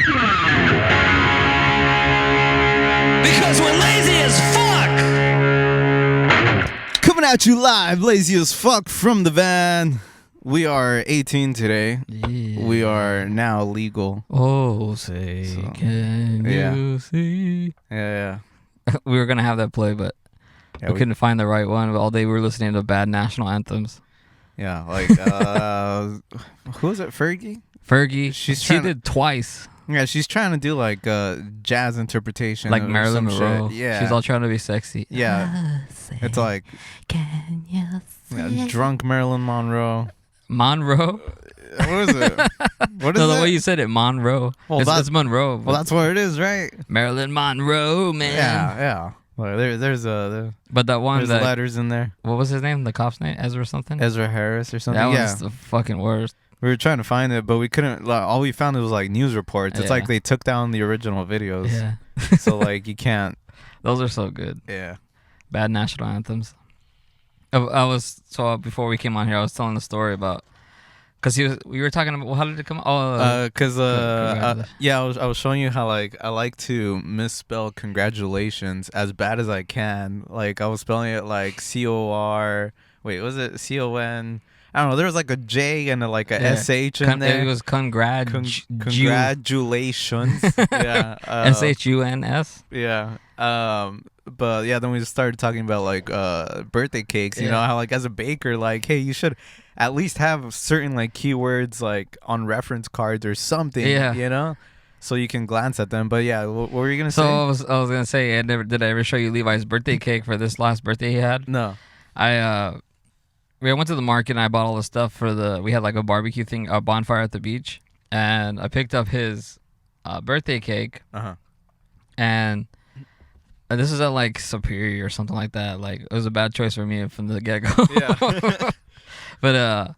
Because we're lazy as fuck! Coming at you live, lazy as fuck from the van. We are 18 today. Yeah. We are now legal. Oh, say, can you see? Yeah. We were going to have that play, but we couldn't find the right one. All day we were listening to bad national anthems. Yeah, like, who was it? Fergie? Fergie. She did twice. Yeah, she's trying to do like jazz interpretation. Like Marilyn Monroe. Shit. Yeah. She's all trying to be sexy. Yeah. It's like can you see drunk Marilyn Monroe. Monroe? What is it? What is no, the it? way you said it, Monroe. Well, it's Monroe. Well, that's what it is, right? Marilyn Monroe, man. Yeah. Well, there's but that one there's letters in there. What was his name? The cop's name? Ezra something? Ezra Harris or something. That was the fucking worst. We were trying to find it, but we couldn't. Like, all we found was like news reports. It's like they took down the original videos. Yeah. So like you can't. Those are so good. Yeah. Bad national anthems. Before we came on here, I was telling the story about we were talking about how did it come? I was showing you how like I like to misspell congratulations as bad as I can. Like I was spelling it like COR. Wait, was it CON? I don't know. There was like a J and a SH in there. It was congratulations. Yeah. SHUNS. Yeah. But yeah, then we just started talking about like birthday cakes. You know how like as a baker, like, hey, you should at least have certain like keywords like on reference cards or something. Yeah. You know, so you can glance at them. But yeah, what were you gonna say? So I was gonna say, did I ever show you Levi's birthday cake for this last birthday he had? No. We went to the market and I bought all the stuff we had like a barbecue thing, a bonfire at the beach, and I picked up his birthday cake. And this is at like Superior or something like that. Like it was a bad choice for me from the get go. Yeah. But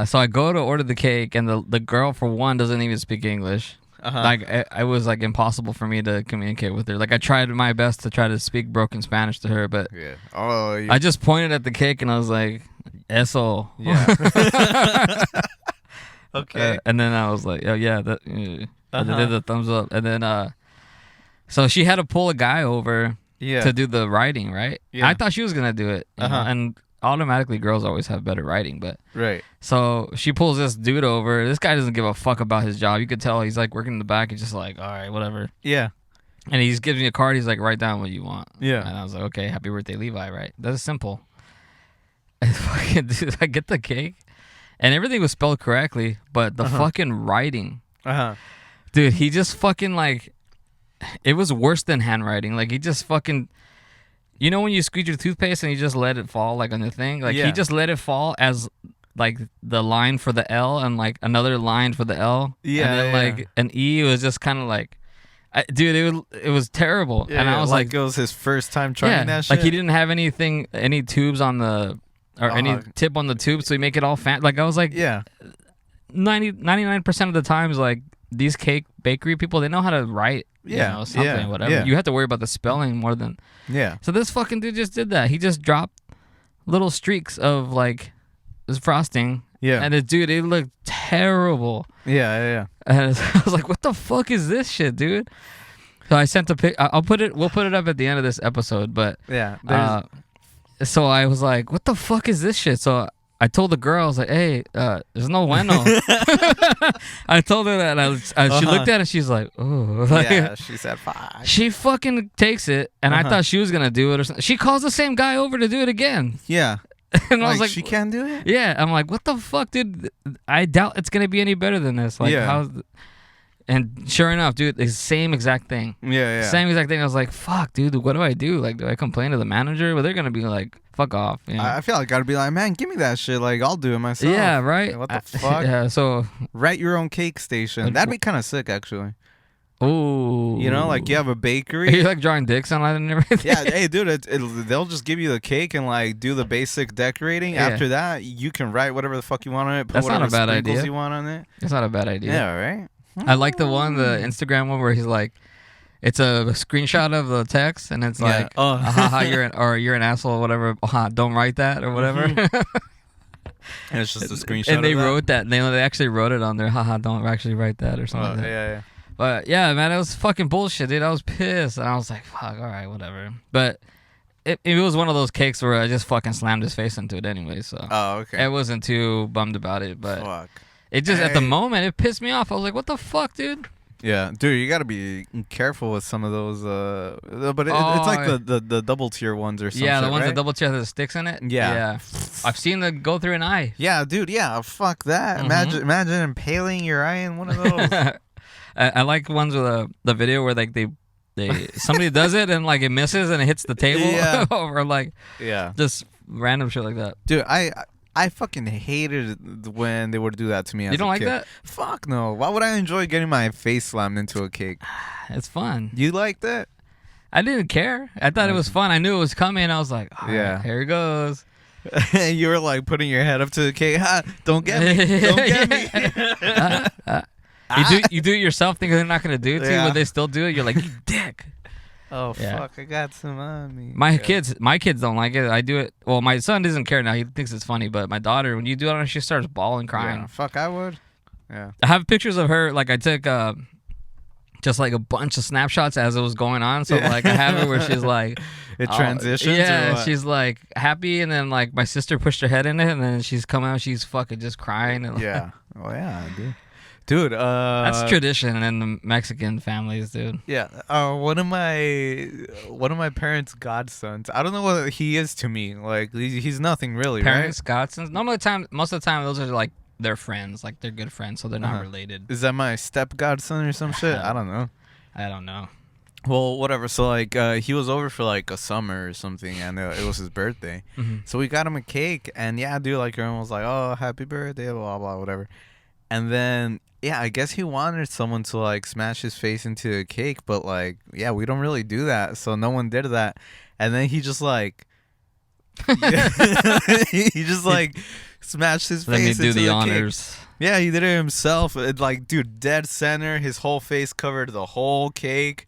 so I go to order the cake, and the girl for one doesn't even speak English. Like it was like impossible for me to communicate with her. Like I tried my best to try to speak broken Spanish to her, but I just pointed at the cake and I was like, "Eso." Yeah. Okay. And then I was like, "Oh yeah," I did the thumbs up, and then so she had to pull a guy over to do the writing, right? Yeah. I thought she was gonna do it, you know? And automatically girls always have better writing, but right. So she pulls this dude over. This guy doesn't give a fuck about his job. You could tell he's like working in the back. He's just like, all right, whatever. Yeah. And he just gives me a card. He's like, write down what you want. Yeah. And I was like, okay, happy birthday, Levi, right? That's simple. And fucking dude, I get the cake, and everything was spelled correctly, but the fucking writing, dude, he just fucking like, it was worse than handwriting. Like he just fucking. You know when you squeeze your toothpaste and you just let it fall like on the thing? Like he just let it fall as like the line for the L and like another line for the L. Yeah. And then like an E was just kind of like, dude, it was terrible. Yeah, and I was like, it was his first time trying that shit. Like he didn't have any tubes on any tip on the tube, so he make it all like I was like, 99% of the times, like these cake bakery people, they know how to write. Something, whatever. Yeah. You have to worry about the spelling more than. Yeah. So this fucking dude just did that. He just dropped little streaks of like this frosting. Yeah. And it looked terrible. Yeah. And I was like, what the fuck is this shit, dude? So I sent a pic. We'll put it up at the end of this episode. But yeah. So I was like, what the fuck is this shit? So I told the girl, I was like, hey, there's no bueno. I told her that, and she looked at it, and she's like, oh. Like, yeah, she said, fuck. She fucking takes it, and I thought she was going to do it or something. She calls the same guy over to do it again. Yeah. And I was like, she can't do it? Yeah. I'm like, what the fuck, dude? I doubt it's going to be any better than this. Like, and sure enough, dude, the same exact thing. Yeah. Same exact thing. I was like, fuck, dude, what do I do? Like, do I complain to the manager? But they're going to be like, fuck off. You know? I feel like I'd be like, man, give me that shit. Like, I'll do it myself. Yeah, right? Like, what the fuck? Yeah, so. Write your own cake station. That'd be kind of sick, actually. Ooh. You know, like you have a bakery. Are you like drawing dicks on it and everything? Yeah, hey, dude, they'll just give you the cake and like do the basic decorating. Yeah. After that, you can write whatever the fuck you want on it. Put That's whatever not a bad sprinkles idea. you want on it. That's not a bad idea. Yeah, right? I like the Instagram one where he's like, it's a screenshot of the text and it's like, haha, you're an asshole or whatever. Don't write that or whatever. And it's just a screenshot. And they of that? wrote that. They actually wrote it on there. Haha, don't actually write that or something like that. Yeah. But yeah, man, it was fucking bullshit, dude. I was pissed, and I was like, fuck, all right, whatever. But it was one of those cakes where I just fucking slammed his face into it anyway. So okay. I wasn't too bummed about it, but fuck. It just at the moment it pissed me off. I was like, what the fuck, dude? Yeah, dude, you gotta be careful with some of those. But it's like the double tier ones or something. Yeah, the ones right? that double tier that sticks in it. Yeah. I've seen them go through an eye. Yeah, dude. Yeah, fuck that. Mm-hmm. Imagine impaling your eye in one of those. I like ones with the video where like they somebody does it and like it misses and it hits the table. Yeah. Or like just random shit like that. Dude, I fucking hated when they would do that to me. As you don't a like kid. that? Fuck no. Why would I enjoy getting my face slammed into a cake? It's fun. You like that? I didn't care. I thought it was fun. I knew it was coming. I was like, here it goes. You were like putting your head up to the cake. Don't get me. Don't get me. You do it yourself thinking they're not going to do it to you, but they still do it. You're like, you dick. Oh, fuck. I got some on me. My kids don't like it. I do it. Well, my son doesn't care now. He thinks it's funny. But my daughter, when you do it on her, she starts bawling, crying. Yeah, fuck, I would. Yeah. I have pictures of her. Like, I took just like a bunch of snapshots as it was going on. So, like, I have it where she's like... It transitions? Yeah, she's like happy. And then, like, my sister pushed her head in it. And then she's coming out. She's fucking just crying. And, yeah. Oh, yeah, dude. That's tradition in the Mexican families, dude. Yeah. One of my parents' godsons. I don't know what he is to me. Like he's nothing really. Parents, right? godsons. Most of the time, those are like their friends. Like they're good friends, so they're not related. Is that my step godson or some shit? I don't know. I don't know. Well, whatever. So like, he was over for like a summer or something, and it was his birthday. Mm-hmm. So we got him a cake, and yeah, dude, like everyone was like, "Oh, happy birthday," blah blah, whatever. And then, yeah, I guess he wanted someone to, like, smash his face into a cake. But, like, yeah, we don't really do that. So no one did that. And then he just, like... he just, like, smashed his face into the cake. Let me do the honors. Yeah, he did it himself. It, like, dude, dead center. His whole face covered the whole cake.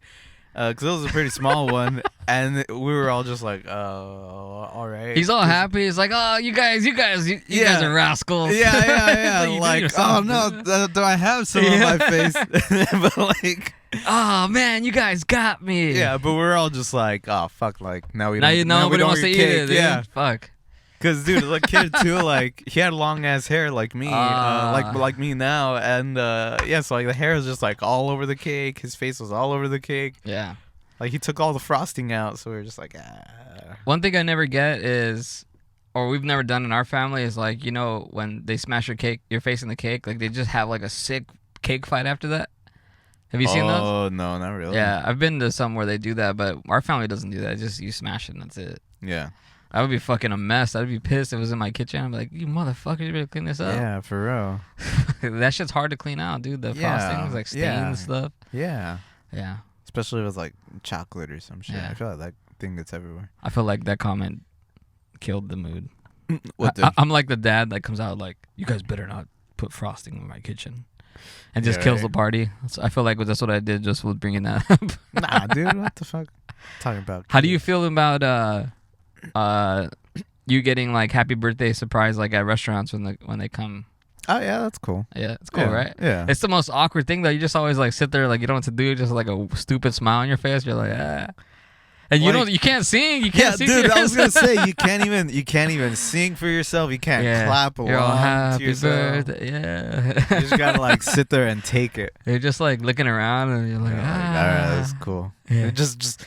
Because it was a pretty small one. And we were all just like, oh, all right. He's all happy. He's like, oh, you guys are rascals. Yeah. Like, oh, no, do I have some on my face? But, like... Oh, man, you guys got me. Yeah, but we're all just like, oh, fuck, like, now nobody wants to eat it, dude. Yeah. Fuck. Because, dude, the kid, too, like, he had long-ass hair like me, like me now. And, so, like, the hair was just, like, all over the cake. His face was all over the cake. Yeah. Like, he took all the frosting out, so we were just like, One thing I never get is, or we've never done in our family, is, like, you know, when they smash your face in the cake, like, they just have, like, a sick cake fight after that. Have you seen those? Oh, no, not really. Yeah, I've been to some where they do that, but our family doesn't do that. It's just you smash it and that's it. Yeah. I would be fucking a mess. I'd be pissed if it was in my kitchen. I'd be like, you motherfucker, you better clean this up. Yeah, for real. That shit's hard to clean out, dude. The frostings, like stains and stuff. Yeah. Yeah. Especially with like chocolate or some shit. Yeah. I feel like that thing gets everywhere. I feel like that comment killed the mood. What I'm like the dad that comes out like, you guys better not put frosting in my kitchen. And just kills the party. So I feel like that's what I did just with bringing that up. Nah, dude, what the fuck? Talking about. How do you feel about you getting like happy birthday surprise like at restaurants when they come? Oh yeah, that's cool. Yeah, it's cool, right? Yeah. It's the most awkward thing though. You just always like sit there like you don't know what to do, just like a stupid smile on your face. You're like, ah. And you can't sing. You can't sing. Dude, I was gonna say you can't even sing for yourself. You can't clap along. You're all happy to yourself. birthday. Yeah. You just gotta like sit there and take it. You're just like looking around and you're like, all right, that's cool. Yeah. Just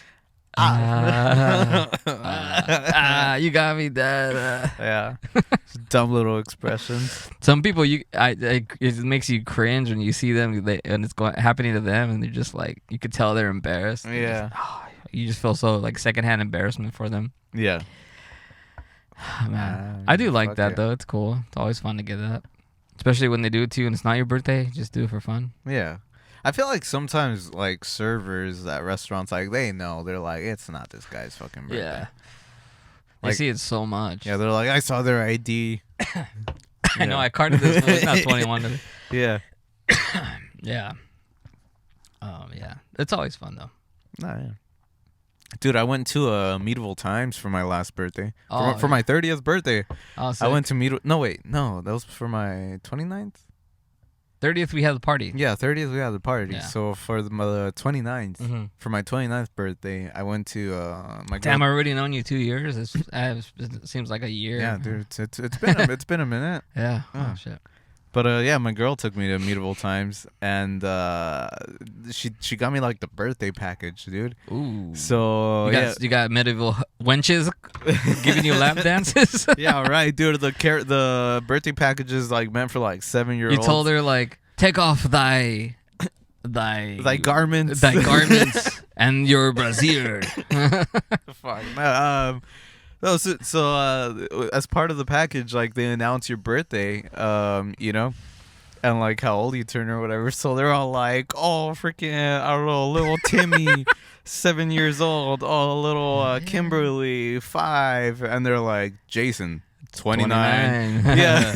you got me, Dad. Yeah. Dumb little expressions. Some people it makes you cringe when you see them and it's happening to them and they're just like you could tell they're embarrassed. Yeah. You just feel so like secondhand embarrassment for them. Yeah. Man, I do like that though. It's cool. It's always fun to get that, especially when they do it to you and it's not your birthday. Just do it for fun. Yeah. I feel like sometimes like servers at restaurants, like they know, they're like, it's not this guy's fucking birthday. Yeah. Like, I see it so much. Yeah, they're like, I saw their ID. I know, I carded this one. It's not 21. Yeah. Yeah. Yeah. It's always fun though. Oh, yeah. Dude, I went to Medieval Times for my last birthday. Oh, For my 30th birthday. Oh, I went to Medieval... No, wait. No, that was for my 29th? 30th, we had the party. Yeah, 30th, we had the party. Yeah. So for the 29th, for my 29th birthday, I went to my... Damn, I've already known you 2 years. It seems like a year. Yeah, dude, it's been a minute. Yeah. Oh, shit. But yeah, my girl took me to Medieval Times, and she got me like the birthday package, dude. Ooh. So you got medieval wenches giving you lap dances. Yeah, right, dude. The birthday package is like meant for like 7-year-olds. You told her like, take off thy garments, and your brassiere. Fuck. No, so as part of the package, like they announce your birthday, you know, and like how old you turn or whatever. So they're all like, "Oh, freaking, I don't know, little Timmy, 7 years old. Oh, little Kimberly, 5," and they're like, "Jason, 29. Yeah.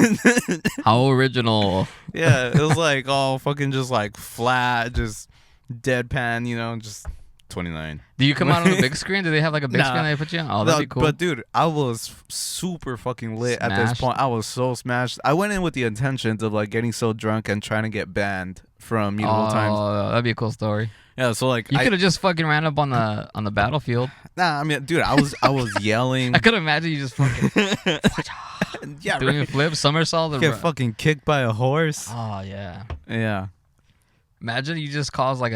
How original. Yeah, it was like all fucking just like flat, just deadpan, you know, just 29. Do you come out on the big screen? Do they have like a big screen they put you on? Oh, that'd be cool. But dude, I was super fucking lit at this point. I was so smashed. I went in with the intentions of like getting so drunk and trying to get banned from Medieval Times. Oh, that'd be a cool story. Yeah, so like you could have just fucking ran up on the battlefield. Nah, I mean, dude, I was yelling. I could imagine you just fucking yeah, doing right. a flip, somersault, Get fucking kicked by a horse. Oh yeah. Yeah. Imagine you just cause like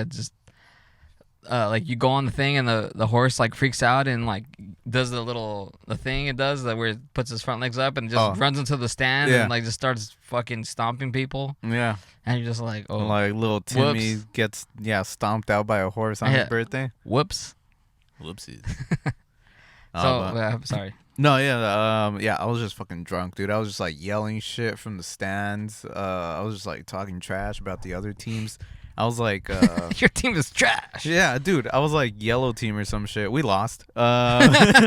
like you go on the thing and the horse like freaks out and like does the thing it does that where it puts his front legs up and just runs into the stand and like just starts fucking stomping people. Yeah. And you're just like, oh, like little Timmy gets stomped out by a horse on his birthday. Whoops. Whoopsies. Sorry. No, yeah, I was just fucking drunk, dude. I was just like yelling shit from the stands. I was just like talking trash about the other teams. I was like, your team is trash. Yeah, dude. I was like yellow team or some shit. We lost. At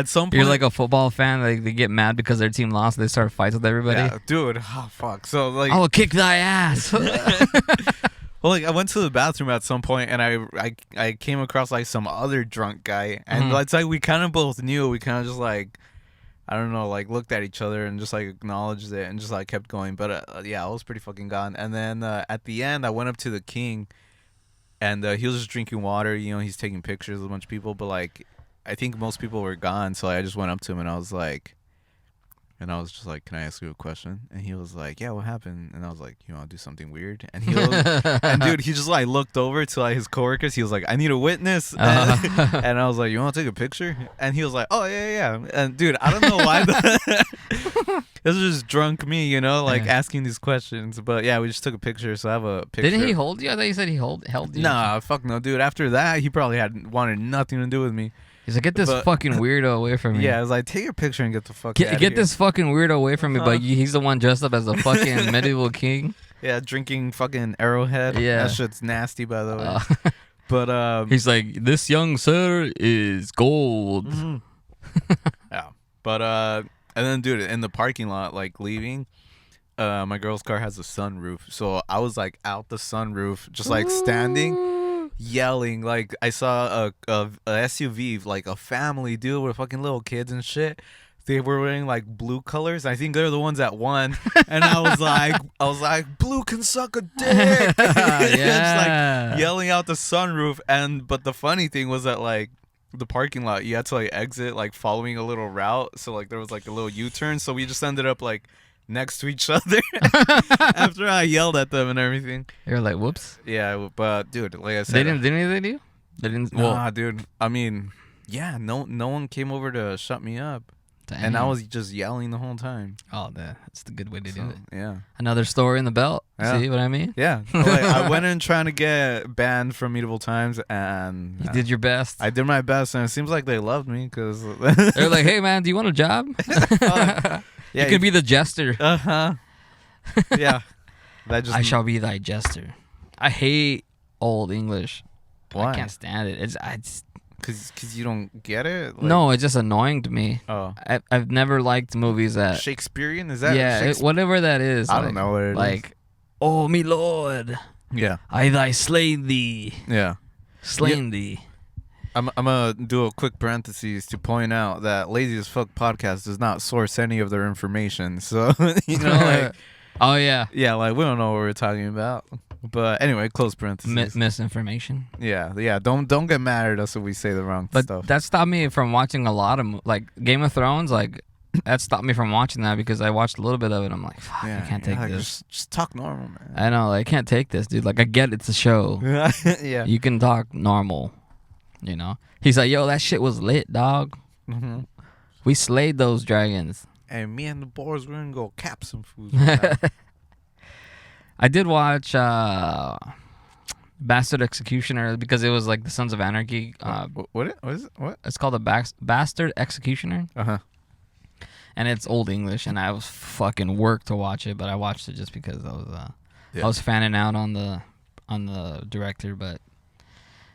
some point, you're like a football fan. Like they get mad because their team lost. They start fights with everybody. Yeah, dude. Oh fuck. So like, I will kick thy ass. Well, like I went to the bathroom at some point and I came across like some other drunk guy and it's like we kind of both knew. We kind of just like, I don't know, like looked at each other and just like acknowledged it and just like kept going. But yeah, I was pretty fucking gone. And then at the end, I went up to the king and he was just drinking water. You know, he's taking pictures with a bunch of people. But like, I think most people were gone. So I just went up to him and I was just like, "Can I ask you a question?" And he was like, "Yeah, what happened?" And I was like, "You want to do something weird?" And he was, and dude, he just like looked over to like his coworkers. He was like, "I need a witness." And I was like, "You want to take a picture?" And he was like, "Oh yeah." And dude, I don't know why. This was just drunk me, you know, like asking these questions. But yeah, we just took a picture. So I have a picture. Didn't he hold you? I thought you said he held you. Nah, fuck no, dude. After that, he probably wanted nothing to do with me. He's like, get this fucking weirdo away from me. Yeah, I was like, take your picture and get the fuck out of here. Get this fucking weirdo away from me, but he's the one dressed up as the fucking medieval king. Yeah, drinking fucking Arrowhead. Yeah. That shit's nasty, by the way. But he's like, this young sir is gold. Mm-hmm. Yeah. But and then dude, in the parking lot, like leaving, my girl's car has a sunroof. So I was like out the sunroof, just like standing, yelling. Like I saw a SUV, like a family, dude, with fucking little kids and shit. They were wearing like blue colors. I think they're the ones that won. And I was like, blue can suck a dick. Just like yelling out the sunroof. But the funny thing was that like the parking lot, you had to like exit like following a little route. So like there was like a little U-turn. So we just ended up like next to each other after I yelled at them and everything. They were like, whoops. Yeah, but dude, like I said, they didn't anything to you? They didn't. Nah, dude. I mean, yeah, no one came over to shut me up. Dang. And I was just yelling the whole time. Oh, that's the good way to do it. Yeah. Another story in the belt. Yeah. See what I mean? Yeah. Like, I went in trying to get banned from Medieval Times, and you did your best. I did my best, and it seems like they loved me because they're like, "Hey, man, do you want a job? Yeah, you can be the jester." Yeah. I shall be thy jester. I hate Old English. Why? I can't stand it. It's Cause you don't get it? Like, no, it's just annoying to me. Oh. I've never liked movies that... Shakespearean? Is that... Yeah, whatever that is. I don't know what it is. Like, oh, me lord. Yeah. I thy slay thee. Yeah. Slain thee. I'm gonna do a quick parenthesis to point out that Lazy as Fuck podcast does not source any of their information. So like, oh yeah, like we don't know what we're talking about. But anyway, close parentheses. Misinformation. Yeah. Don't get mad at us if we say the wrong but stuff. That stopped me from watching a lot of like Game of Thrones. Like that stopped me from watching that because I watched a little bit of it. I'm like, fuck, I can't take like, this. Just talk normal, man. I know, I can't take this, dude. Like I get it's a show. Yeah. You can talk normal. You know. He's like, yo, that shit was lit, dog. Mm-hmm. We slayed those dragons. And me and the boys, we're gonna go cap some food. I did watch Bastard Executioner because it was like the Sons of Anarchy. What is it? What? It's called the Bastard Executioner. Uh-huh. And it's Old English, and I was fucking worked to watch it, but I watched it just because I was fanning out on the director, but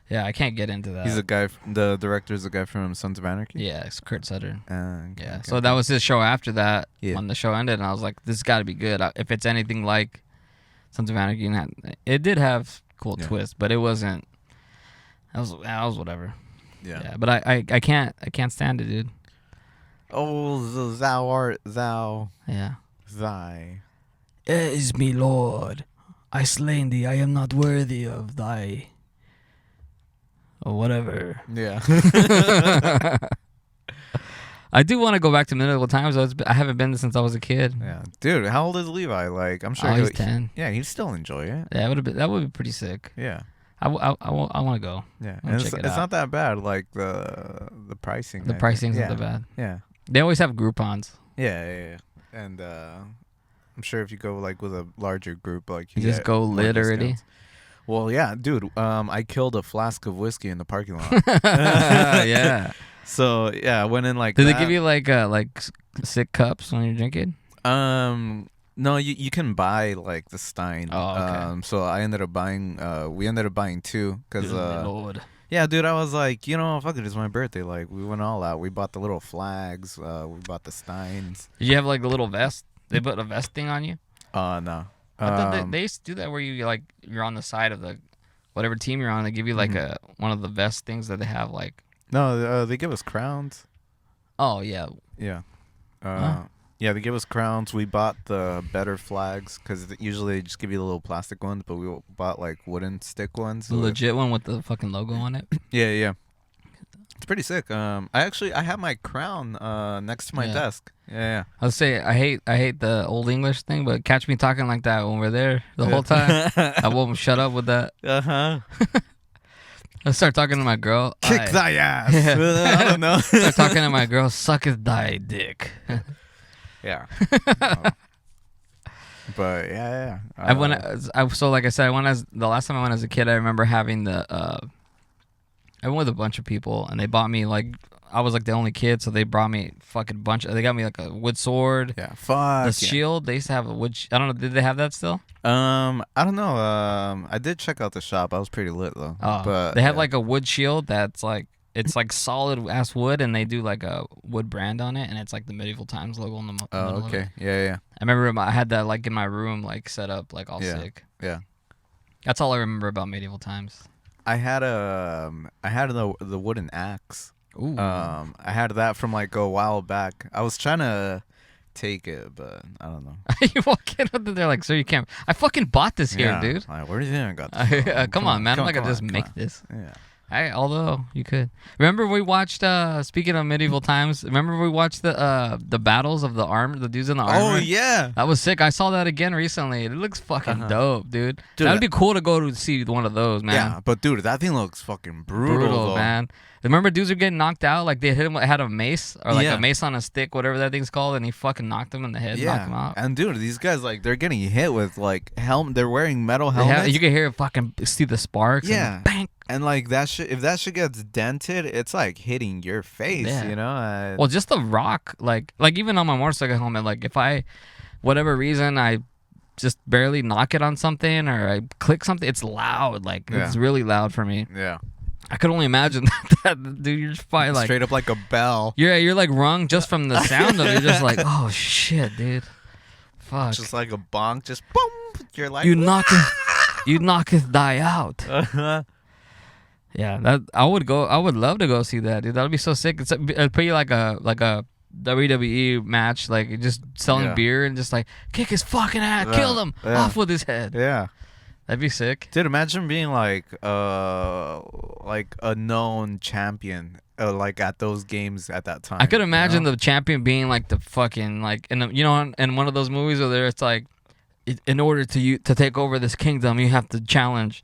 yeah, I can't get into that. He's a guy. The director is a guy from Sons of Anarchy. Yeah, it's Kurt Sutter. Okay, so that was his show after that. Yeah. When the show ended, and I was like, "This got to be good." If it's anything like Sons of Anarchy, it did have cool twists, but it wasn't. That was whatever. Yeah. But I can't stand it, dude. Oh, thou art thou. Yeah. Thy. Is me Lord. I slain thee. I am not worthy of thy. Or whatever. Yeah. I do want to go back to medieval times. I haven't been since I was a kid. Yeah, dude. How old is Levi? Like, I'm sure he's 10. Yeah, he'd still enjoy it. Yeah, that would be pretty sick. Yeah. I want to go. Yeah, and it's not that bad. Like the pricing. The pricing's not that bad. Yeah. They always have Groupons. Yeah. And I'm sure if you go like with a larger group, like you just go literally. Well, yeah, dude. I killed a flask of whiskey in the parking lot. Yeah. So yeah, I went in like. Did they give you like sick cups when you're drinking? No, you can buy like the Stein. Oh, okay. So I ended up buying. We ended up buying two because. Lord. Yeah, dude. I was like, fuck it, it's my birthday. Like, we went all out. We bought the little flags. We bought the Steins. Did you have like the little vest? They put a vest thing on you? No. I thought they used to do that where you're on the side of the whatever team you're on. They give you like one of the vest things that they have like. No, they give us crowns. Oh yeah. Yeah. Yeah, they give us crowns. We bought the better flags because usually they just give you the little plastic ones, but we bought like wooden stick ones. The legit one with the fucking logo on it. Yeah. It's pretty sick. I have my crown next to my desk. Yeah. I'll say I hate the Old English thing, but catch me talking like that when we're there the whole time. I won't shut up with that. I start talking to my girl. Kick thy ass. I don't know. Start talking to my girl. Sucketh thy dick. Yeah. But yeah. So like I said, the last time I went as a kid, I remember having I went with a bunch of people, and they bought me like I was like the only kid, so they brought me fucking bunch. They got me like a wood sword. Yeah, fuck. The shield. They used to have a wood. I don't know. Did they have that still? I don't know. I did check out the shop. I was pretty lit though. Oh, but they have like a wood shield that's like it's like solid ass wood, and they do like a wood brand on it, and it's like the medieval times logo on the middle. Oh, okay. Yeah. I remember I had that like in my room, like set up, like all sick. Yeah. That's all I remember about medieval times. I had the wooden axe. Ooh. I had that from like a while back. I was trying to take it, but I don't know. You walk in and they're like, "Sir, you can't." I fucking bought this here, dude. Like, where do you think I got this? Come on, man. I'm not gonna just make this. Yeah. Although you could. Remember we watched. Speaking of medieval times, remember we watched the battles of the armor, the dudes in the armor. Oh yeah, that was sick. I saw that again recently. It looks fucking dope, dude. That'd be cool to go to see one of those, man. Yeah, but dude, that thing looks fucking brutal man. Remember dudes were getting knocked out, like they hit him, had a mace or like a mace on a stick, whatever that thing's called, and he fucking knocked him in the head, knocked him out. And dude, these guys like they're getting hit with like they're wearing metal helmets. You can hear it fucking see the sparks. Yeah, and bang. And like that shit, if that shit gets dented, it's like hitting your face, you know. Well, just the rock, like even on my motorcycle helmet, like if I, whatever reason, I just barely knock it on something or I click something, it's loud. Like it's really loud for me. Yeah. I could only imagine that, dude. You're just probably like straight up like a bell. You're like rung just from the sound of it. You're just like, oh shit, dude. Fuck. Just like a bonk, just boom. You're like you knocketh thy out. Yeah, that I would go. I would love to go see that, dude. That would be so sick. It'd be like a WWE match, like just selling beer and just like kick his fucking ass, kill him, off with his head. Yeah, that'd be sick. Dude, imagine being like a known champion, like at those games at that time. I could imagine the champion being like the fucking like in one of those movies where it's like, in order to take over this kingdom, you have to challenge.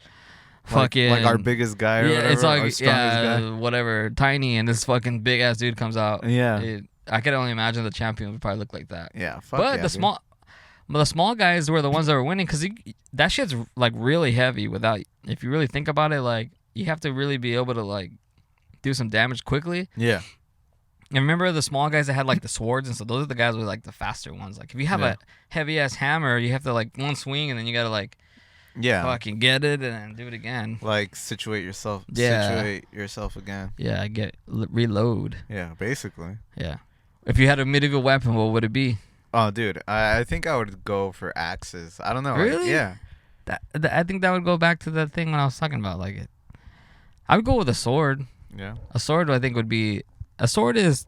Fucking like our biggest guy or whatever, it's like our strongest guy. Whatever, tiny, and this fucking big ass dude comes out. Yeah, I could only imagine the champion would probably look like that. Yeah, but the small guys were the ones that were winning because that shit's like really heavy. If you really think about it, like you have to really be able to like do some damage quickly. Yeah. And remember the small guys that had like the swords and so those are the guys with like the faster ones. Like if you have a heavy ass hammer, you have to like one swing and then you gotta like. Yeah, fucking get it and then do it again. Like situate yourself. Yeah, situate yourself again. Yeah, reload. Yeah, basically. Yeah. If you had a medieval weapon, what would it be? Oh, dude, I think I would go for axes. I don't know. Really? Like, yeah. I think that would go back to the thing when I was talking about like it. I would go with a sword. Yeah. A sword, I think, would be. A sword is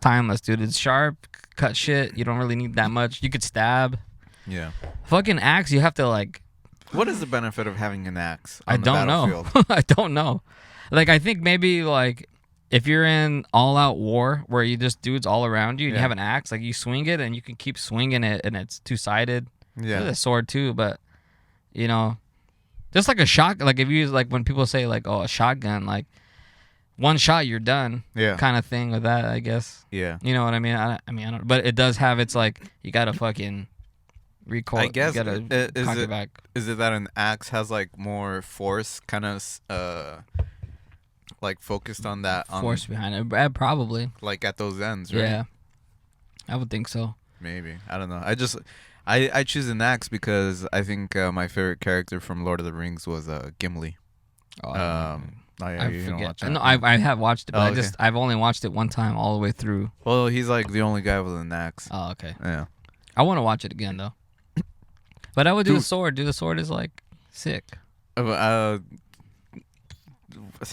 timeless, dude. It's sharp, cut shit. You don't really need that much. You could stab. Yeah. Fucking axe, you have to like. What is the benefit of having an axe on I don't know. I don't know. Like, I think maybe, like, if you're in all-out war where you just dudes all around you and you have an axe, like, you swing it and you can keep swinging it and it's two-sided. Yeah. It's a sword, too, but, you know, just like a shot. Like, if you use, like, when people say, like, oh, a shotgun, like, one shot, you're done. Yeah. Kind of thing with that, I guess. Yeah. You know what I mean? I don't know. But it does have its, like, you got to fucking... Recoil. I guess is it that an axe has like more force, kind of like focused on that force behind it? Probably. Like at those ends, right? Yeah, I would think so. Maybe I don't know. I choose an axe because I think my favorite character from Lord of the Rings was Gimli. Oh, I forget. No, I have watched it, but I've only watched it one time all the way through. Well, he's like the only guy with an axe. Oh, okay. Yeah. I want to watch it again though. But I would do the sword. The sword is like sick.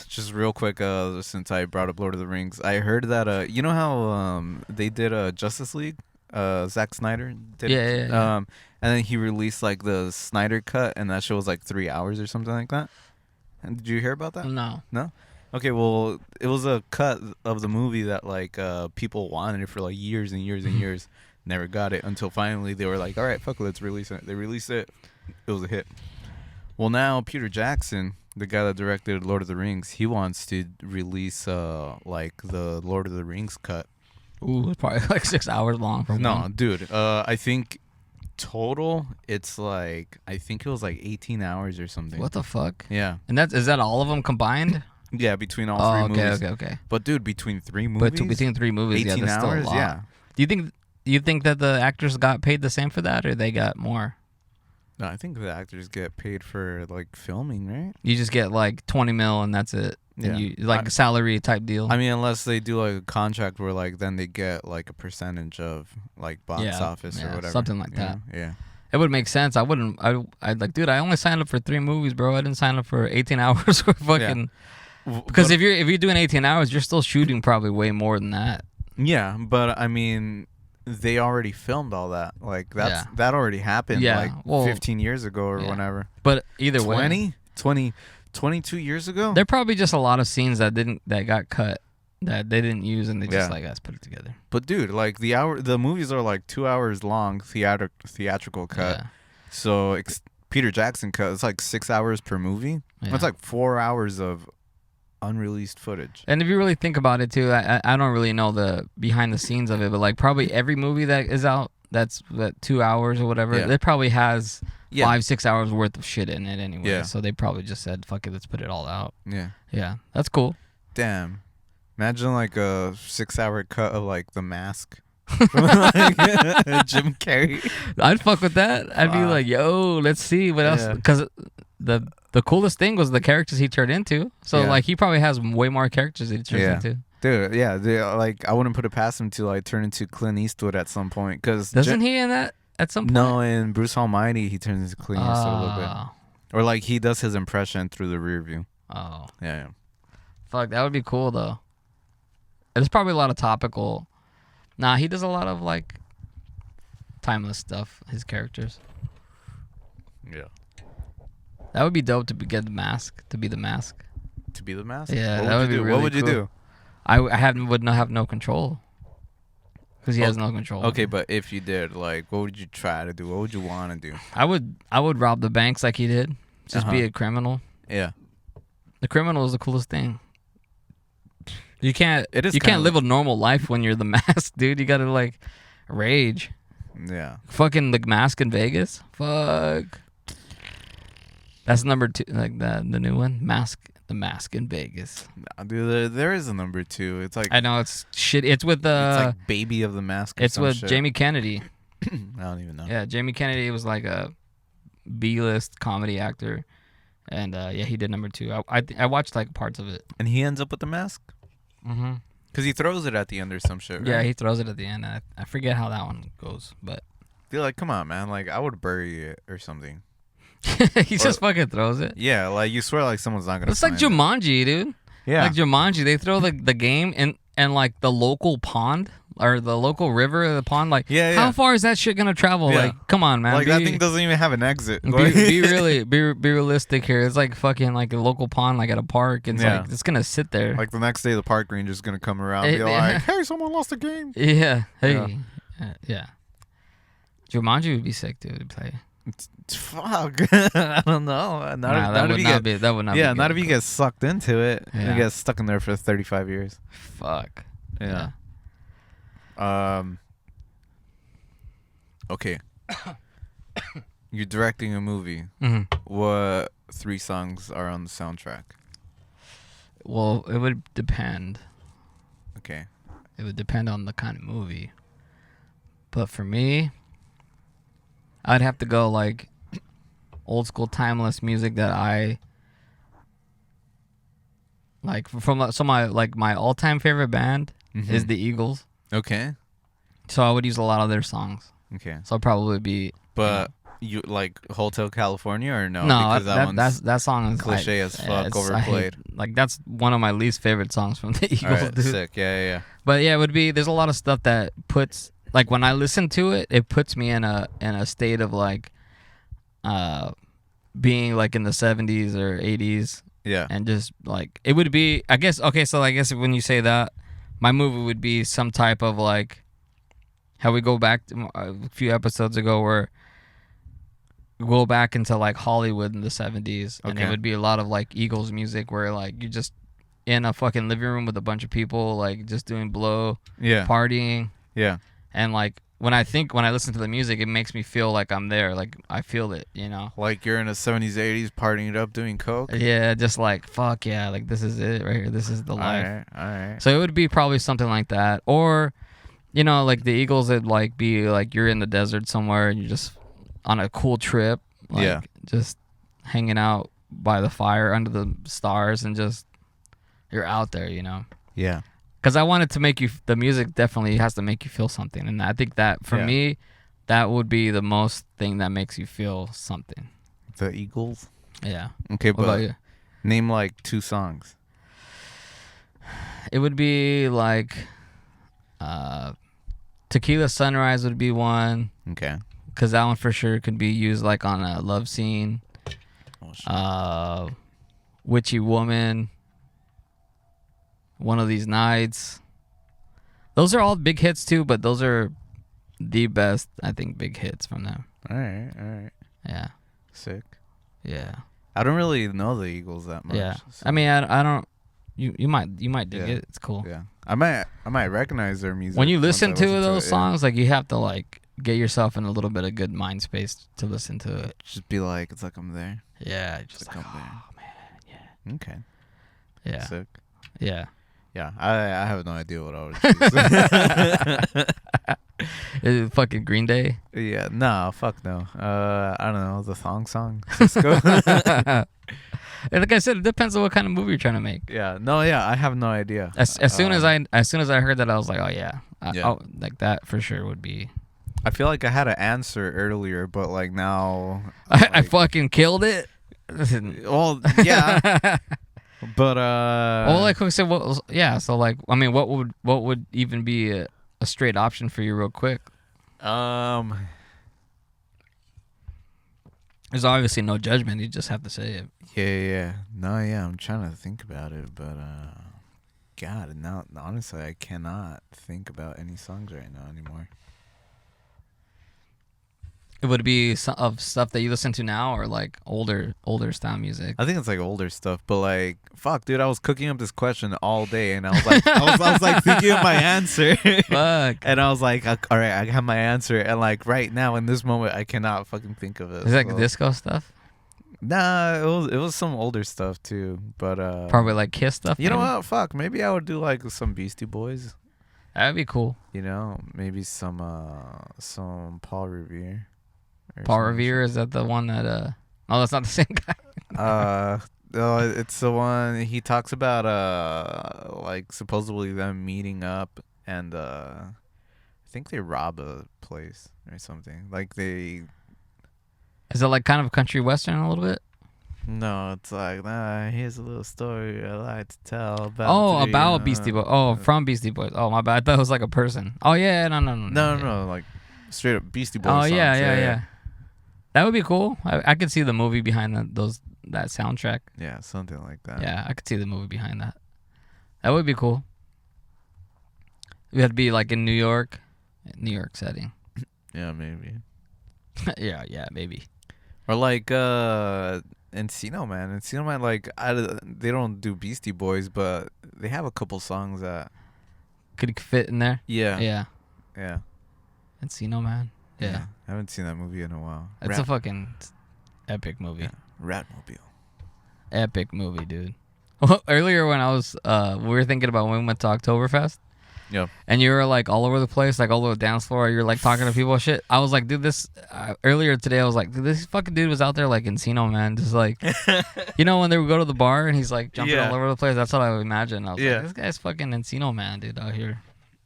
Just real quick, since I brought up Lord of the Rings, I heard that you know how they did Justice League, Zack Snyder did. Yeah. And then he released like the Snyder cut, and that show was like 3 hours or something like that. And did you hear about that? No. No. Okay, well, it was a cut of the movie that like people wanted it for like years and years and years. Never got it until finally they were like, all right, fuck it, let's release it. They released it. It was a hit. Well, now Peter Jackson, the guy that directed Lord of the Rings, he wants to release like the Lord of the Rings cut. Ooh, it's probably like 6 hours long. Dude. I think total it's like, I think it was like 18 hours or something. What the fuck? Yeah. And is that all of them combined? Yeah, between all three movies. Okay. But dude, between 3 movies? Between 3 movies, 18 that's hours, still a lot. Yeah. Do you think that the actors got paid the same for that, or they got more? No, I think the actors get paid for like filming, right? You just get like 20 mil and that's it. Yeah. A salary type deal. I mean, unless they do like a contract where like then they get like a percentage of like box office or whatever. Something like that. Yeah. It would make sense. I'd like, dude, I only signed up for 3 movies, bro. I didn't sign up for 18 hours for fucking. Yeah. Because if you're doing 18 hours, you're still shooting probably way more than that. Yeah, but I mean, they already filmed all that. Like that already happened like 15 years ago or whenever. But either way, 22 years ago? There are probably just a lot of scenes that got cut that they didn't use and they just like, let's put it together. But dude, like the movies are like 2 hours long theatrical cut. Yeah. So Peter Jackson cut, it's like 6 hours per movie. Yeah. That's like 4 hours of unreleased footage. And if you really think about it too, I don't really know the behind the scenes of it, but like probably every movie that is out that 2 hours or whatever, it probably has 5-6 hours worth of shit in it anyway. Yeah. So they probably just said, fuck it, let's put it all out. Yeah. Yeah. That's cool. Damn. Imagine like a 6 hour cut of like The Mask. Jim Carrey. I'd fuck with that. I'd be like, yo, let's see what else. Because the coolest thing was the characters he turned into. So like he probably has way more characters that he turns into. Dude, like I wouldn't put it past him to like turn into Clint Eastwood at some point. Cause doesn't he in that at some point? No, in Bruce Almighty he turns into Clint Eastwood a little bit. Or like he does his impression through the rear view. Oh. Yeah. Fuck, that would be cool though. There's probably a lot of topical. Nah, he does a lot of like timeless stuff. His characters. Yeah. That would be dope to get the mask. To be the mask. To be the mask? Yeah, what that would be do? really What would you cool. do? I would not have no control. Because he has no control. Okay, but if you did, like, what would you try to do? What would you want to do? I would rob the banks like he did. Just be a criminal. Yeah. The criminal is the coolest thing. You can't live a normal life when you're the mask, dude. You gotta like rage. Yeah. Fucking the mask in Vegas. Fuck. That's number 2, like the new one. The mask in Vegas. Nah, dude, there is a number 2. It's like I know it's shit. It's with it's like Baby of the Mask. Or it's some with shit. Jamie Kennedy. I don't even know. Yeah, Jamie Kennedy was like a B-list comedy actor, and yeah, he did number 2. I watched like parts of it. And he ends up with the mask. Mm-hmm. Cause he throws it at the end or some shit. Right? Yeah, he throws it at the end. I forget how that one goes, but Feel like, come on, man. Like I would bury it or something. he just fucking throws it. Yeah, like you swear like someone's not gonna. It's like find it. Jumanji, dude. Yeah. Like Jumanji, they throw the game and like the local pond or the local river or the pond. Like, how far is that shit gonna travel? Yeah. Like, come on, man. Like that thing doesn't even have an exit. Be realistic here. It's like fucking like a local pond, like at a park. And it's like it's gonna sit there. Like the next day, the park ranger's gonna come around and be like, "Hey, someone lost a game." Yeah. Hey. Yeah. Jumanji would be sick, dude, to play. Fuck. I don't know. That would not be. Yeah, not if you get sucked into it. Yeah. You get stuck in there for 35 years. Fuck. Yeah. Okay. You're directing a movie. Mm-hmm. What 3 songs are on the soundtrack? Well, it would depend. Okay. It would depend on the kind of movie. But for me, I'd have to go like old school timeless music that I like from my all-time favorite band is the Eagles. Okay. So I would use a lot of their songs. Okay. So I'd probably be But you like Hotel California or no? No, because that song is cliche as fuck, overplayed. Like that's one of my least favorite songs from the Eagles, All right, dude. sick. Yeah. But yeah, it would be. There's a lot of stuff that puts like when I listen to it, it puts me in a state of like, being like in the 70s or 80s. Yeah. And just like it would be. I guess okay. So I guess when you say that, my movie would be some type of like, how we go back to a few episodes ago where we go back into like Hollywood in the 70s, and it would be a lot of like Eagles music where like you just in a fucking living room with a bunch of people like just doing blow, partying. Yeah. And like when I listen to the music, it makes me feel like I'm there. Like I feel it, you know. Like you're in the 70s, 80s, partying it up, doing coke. Yeah, just like fuck yeah, like this is it right here. This is the life. All right. So it would be probably something like that, or, you know, like the Eagles would like be like you're in the desert somewhere and you're just on a cool trip, like just hanging out by the fire under the stars and just you're out there, you know. Yeah. Because I wanted to make you, the music definitely has to make you feel something. And I think that, for me, that would be the most thing that makes you feel something. The Eagles? Yeah. Okay, What about you? Name like 2 songs. It would be like Tequila Sunrise would be one. Okay. Because that one for sure could be used like on a love scene. Oh, shit. Witchy Woman. One of These Nights. Those are all big hits too, but those are the best, I think, big hits from them. All right. Yeah. Sick. Yeah. I don't really know the Eagles that much. Yeah. So. I mean, I don't. You might dig it. It's cool. Yeah. I might recognize their music. When you listen to those songs, like you have to like get yourself in a little bit of good mind space to listen to it. Just be like, it's like I'm there. Yeah. Just like, I'm there. oh man. Yeah. Okay. Yeah. Sick. Yeah. Yeah, I have no idea what I would choose. Is it fucking Green Day? Yeah, no, fuck no. I don't know, the song. Cisco. Like I said, it depends on what kind of movie you're trying to make. Yeah, I have no idea. As soon as I heard that, I was like, oh yeah, like that for sure would be. I feel like I had an answer earlier, but like now, I fucking killed it. Well, yeah. But well, like I said, yeah. So like, I mean, what would even be a straight option for you, real quick? There's obviously no judgment. You just have to say it. Yeah. No, yeah. I'm trying to think about it, but God, now honestly, I cannot think about any songs right now anymore. It would be of stuff that you listen to now, or like older style music. I think it's like older stuff, but like, fuck, dude, I was cooking up this question all day, and I was like, I was like thinking of my answer. Fuck. And I was like, all right, I have my answer, and like right now in this moment, I cannot fucking think of it. Is that like disco stuff? Nah, it was some older stuff too, but probably like Kiss stuff. You know what? Fuck, maybe I would do like some Beastie Boys. That'd be cool. You know, maybe some Paul Revere. Paul Revere, is that the one that oh, that's not the same guy. No, it's the one he talks about like supposedly them meeting up and I think they rob a place or something. Like they Is it like kind of country western a little bit? No, it's like, here's a little story I like to tell about about Beastie Boys. Oh, from Beastie Boys. Oh, my bad. I thought it was like a person. Oh yeah, no, like straight up Beastie Boys. Oh songs. yeah. That would be cool. I could see the movie behind that soundtrack. Yeah, something like that. Yeah, I could see the movie behind that. That would be cool. We had to be like in New York setting. Yeah, maybe. yeah, maybe. Or like Encino Man. Encino Man, like they don't do Beastie Boys, but they have a couple songs that could fit in there. Yeah. Encino Man. Yeah. I haven't seen that movie in a while. It's a fucking epic movie. Yeah. Ratmobile. Epic movie, dude. Well, earlier when I was, we were thinking about when we went to Oktoberfest. Yeah. And you were like all over the place, like all over the dance floor. You're like talking to people, shit. I was like, dude, this earlier today, I was like, dude, this fucking dude was out there like Encino Man, just like, you know, when they would go to the bar and he's like jumping all over the place. That's what I would imagine. I was like, this guy's fucking Encino Man, dude, out here.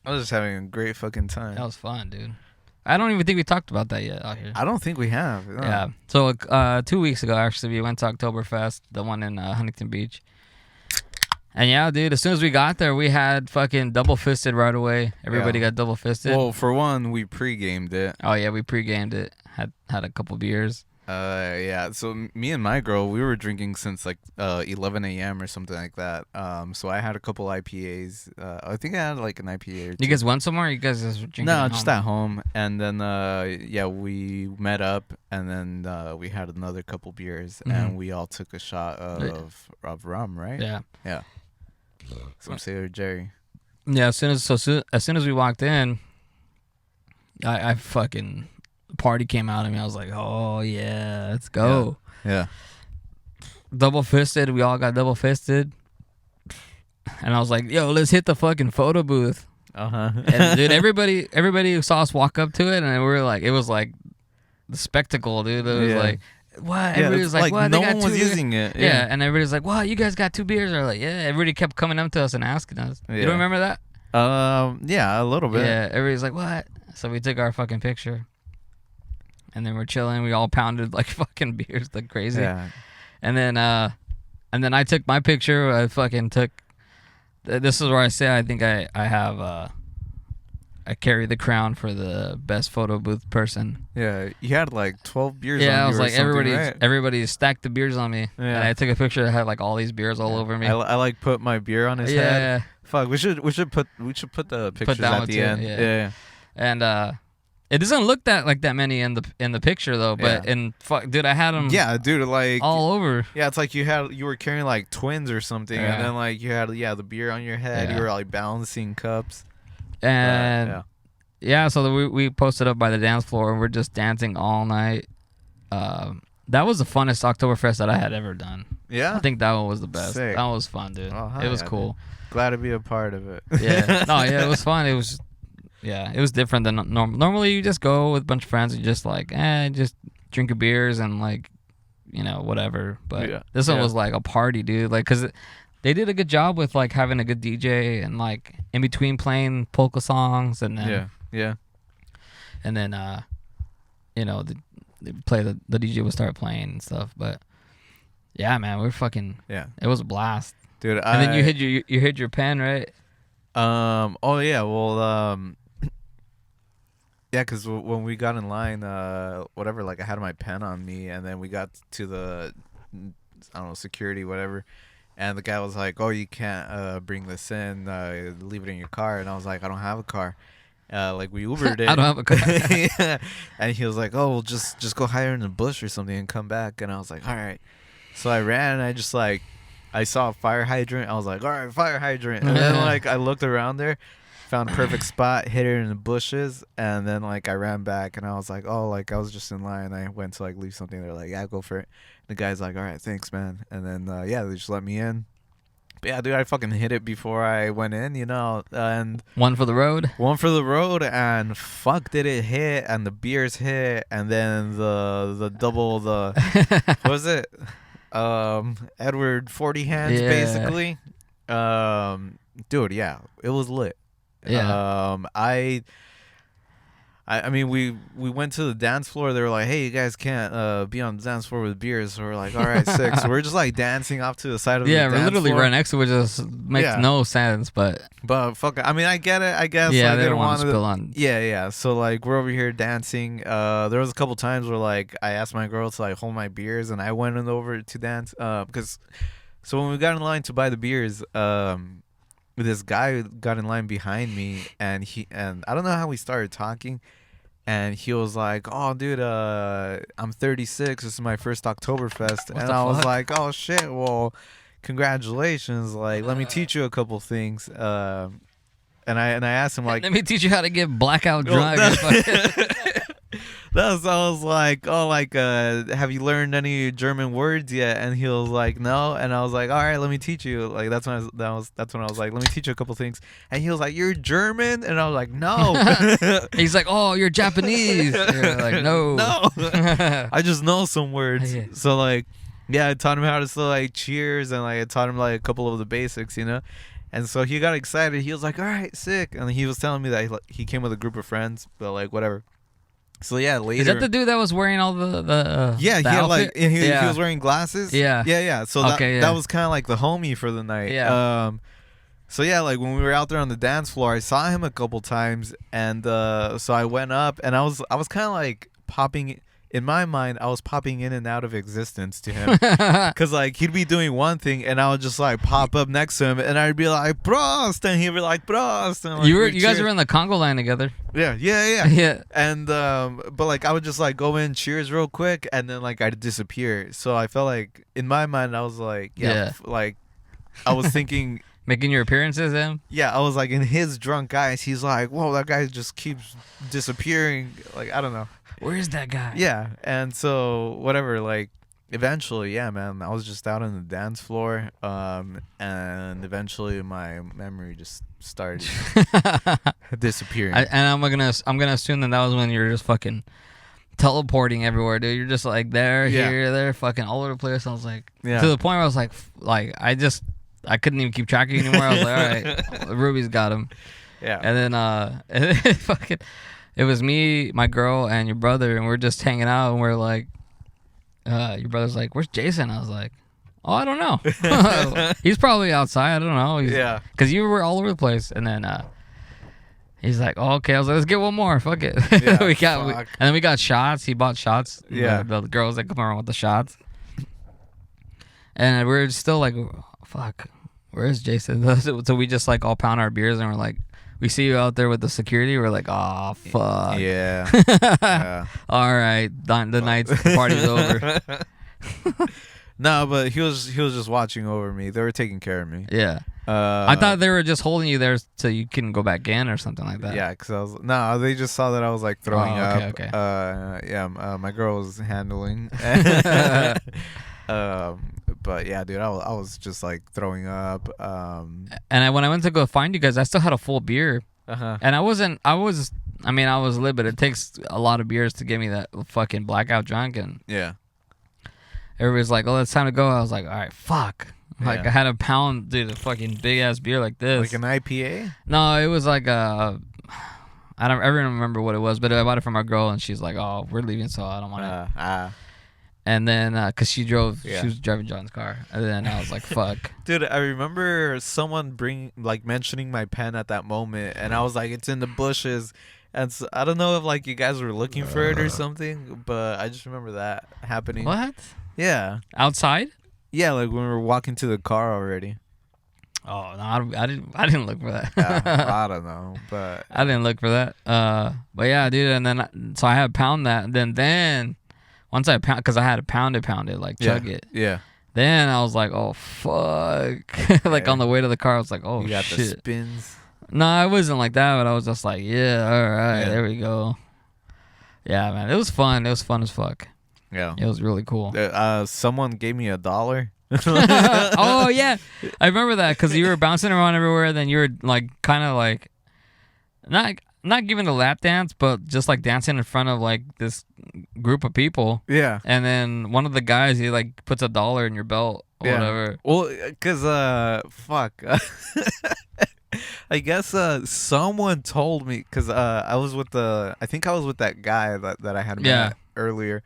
I was just having a great fucking time. That was fun, dude. I don't even think we talked about that yet out here. I don't think we have. No. Yeah. So 2 weeks ago, actually, we went to Oktoberfest, the one in Huntington Beach. And yeah, dude, as soon as we got there, we had fucking double-fisted right away. Everybody got double-fisted. Well, for one, we pre-gamed it. Oh, yeah, we pre-gamed it. Had a couple beers. Yeah. So me and my girl, we were drinking since like 11 a.m. or something like that. So I had a couple IPAs. I think I had like an IPA or two. You guys went somewhere? Or you guys just drinking? No, just at home. And then we met up, and then we had another couple beers, and we all took a shot of rum, right? Yeah. Yeah. Some Sailor Jerry. Yeah. As soon as we walked in, I fucking. Party came out of me. I was like, oh yeah, let's go. Yeah. Double fisted. We all got double fisted. And I was like, yo, let's hit the fucking photo booth. And dude, everybody saw us walk up to it, and we were like, it was like the spectacle, dude. It was like, what? Everybody was like, what? No one was using it. Yeah. And everybody's like, wow, you guys got 2 beers? Or like, yeah. Everybody kept coming up to us and asking us. You don't remember that? Yeah, a little bit. Yeah. Everybody's like, what? So we took our fucking picture. And then we're chilling. We all pounded like fucking beers like crazy. Yeah. And then I took my picture. I fucking took. This is where I say I think I have. I carry the crown for the best photo booth person. Yeah, you had like 12 beers. Yeah, on I was you like everybody stacked the beers on me. Yeah. And I took a picture that had like all these beers all over me. I like put my beer on his head. Fuck, we should put the pictures at the end. Yeah. And it doesn't look that many in the picture though, but dude, I had them. Yeah, dude, like all over. Yeah, it's like you were carrying like twins or something, and then like you had the beer on your head. You were like balancing cups. And so we posted up by the dance floor, and we're just dancing all night. That was the funnest Oktoberfest that I had ever done. Yeah, I think that one was the best. Sick. That was fun, dude. It was cool. Dude. Glad to be a part of it. Yeah, it was fun. It was. Yeah, it was different than normal. Normally, you just go with a bunch of friends and just like, just drink a beers and like, whatever. But this one was like a party, dude. Like, cause they did a good job with like having a good DJ and like in between playing polka songs and then and then they play the DJ would start playing and stuff. But yeah, man, we're fucking it was a blast. dude. And then you hit your pen, right? Oh yeah. Well. Yeah, because when we got in line, whatever, like I had my pen on me, and then we got to the, I don't know, security, whatever, and the guy was like, "Oh, you can't bring this in. Leave it in your car." And I was like, "I don't have a car." Like we Ubered it. I don't have a car. Yeah. And he was like, "Oh, well, just go hide in a bush or something and come back." And I was like, "All right." So I ran, and I just like, I saw a fire hydrant. I was like, "All right, fire hydrant." And then like I looked around there. Found a perfect spot, hit it in the bushes, and then like I ran back, and I was like, oh, like I was just in line. I went to like leave something. They're like, yeah, go for it. The guy's like, all right, thanks, man. And then yeah, they just let me in. But yeah, dude, I fucking hit it before I went in, you know. And one for the road, and fuck, did it hit? And the beers hit, and then the double what was it? Edward 40 hands, basically. Dude, yeah, it was lit. Yeah. I mean, we went to the dance floor. They were like, "Hey, you guys can't be on the dance floor with beers." So we're like, "All right, sick." So we're just like dancing off to the side of the dance floor. Yeah, we're literally right next to it. Just makes no sense, but fuck. I mean, I get it. I guess. Yeah, like, they don't want to spill on. Yeah. So like, we're over here dancing. There was a couple times where like I asked my girl to like hold my beers, and I went over to dance. Because so when we got in line to buy the beers, this guy got in line behind me, and I don't know how we started talking, and he was like, "Oh, dude, I'm 36. This is my first Oktoberfest," and I was like, "Oh shit, well, congratulations! Like, let me teach you a couple things." And I asked him like, "Let me teach you how to get blackout drunk." I was like, "Oh, like, have you learned any German words yet?" And he was like, "No." And I was like, "All right, let me teach you." Like that's when I was like, "Let me teach you a couple things." And he was like, "You're German?" And I was like, "No." He's like, "Oh, you're Japanese." You're like, "No, no." I just know some words. Yeah. So like, yeah, I taught him how to say like cheers, and like I taught him like a couple of the basics, you know. And so he got excited. He was like, "All right, sick." And he was telling me that he came with a group of friends, but like whatever. So yeah, later. Is that the dude that was wearing all the yeah, the he had outfit? like he was wearing glasses. Yeah. So that was kind of like the homie for the night. Yeah. So yeah, like when we were out there on the dance floor, I saw him a couple times, and so I went up, and I was kind of like popping. In my mind, I was popping in and out of existence to him, because like he'd be doing one thing, and I would just like pop up next to him, and I'd be like Prost, and he'd be like Prost. And, like, you guys were in the Congo line together. Yeah. And but like I would just like go in, cheers real quick, and then like I'd disappear. So I felt like in my mind I was like like I was thinking. Making your appearances, him? Yeah, I was like in his drunk eyes. He's like, whoa, that guy just keeps disappearing. Like I don't know. Where is that guy? Yeah, and so whatever, like eventually, yeah, man, I was just out on the dance floor, and eventually my memory just started disappearing. I'm gonna assume that was when you were just fucking teleporting everywhere, dude. You're just like there, here, there, fucking all over the place. I was like, to the point where I was like I couldn't even keep track of it anymore. I was like, all right, Ruby's got him. Yeah, and then fucking. It was me, my girl, and your brother, and we're just hanging out, and we're like, your brother's like, "Where's Jason?" I was like, "Oh, I don't know. He's probably outside. I don't know." Because you were all over the place. And then he's like, "Oh, okay." I was like, "Let's get one more. Fuck it." Yeah, and then we got shots. He bought shots. Yeah. The girls that come around with the shots. And we're still like, fuck, where is Jason? So we just like all pound our beers, and we're like, we see you out there with the security. We're like, oh fuck. Yeah. Yeah. All right, the party's over. No, but he was just watching over me. They were taking care of me. Yeah. I thought they were just holding you there so you couldn't go back in or something like that. Yeah, because they just saw that I was like throwing up. Okay. My girl was handling. But yeah, dude, I was just like throwing up. And when I went to go find you guys, I still had a full beer. And I was lit, but it takes a lot of beers to get me that fucking blackout drunk. And yeah, everybody's like, "Oh, it's time to go." I was like, "All right, fuck." Like I had a pound, dude, a fucking big ass beer like this. Like an IPA? No, it was like I don't remember what it was, but I bought it from our girl, and she's like, "Oh, we're leaving, so I don't want to." And then, cause she was driving John's car, and then I was like, "Fuck." Dude, I remember someone mentioning my pen at that moment, and I was like, "It's in the bushes," and so, I don't know if like you guys were looking for it or something, but I just remember that happening. What? Yeah. Outside? Yeah, like when we were walking to the car already. Oh no, I didn't look for that. I don't know, but I didn't look for that. But yeah, dude, and then so I had to pound that, and then once I pound, because I had to pound it, like chug it. Yeah. Then I was like, oh fuck, like on the way to the car, I was like, oh you got shit. the spins. No, I wasn't like that, but I was just like, yeah, all right, there we go. Yeah, man, it was fun. It was fun as fuck. Yeah, it was really cool. Someone gave me $1. Oh yeah, I remember that because you were bouncing around everywhere. Then you were like, kind of like, not giving a lap dance, but just like dancing in front of like this group of people. Yeah. And then one of the guys, he like puts $1 in your belt or whatever. Well, cause fuck. I guess someone told me, cause I think I was with that guy that I had met earlier.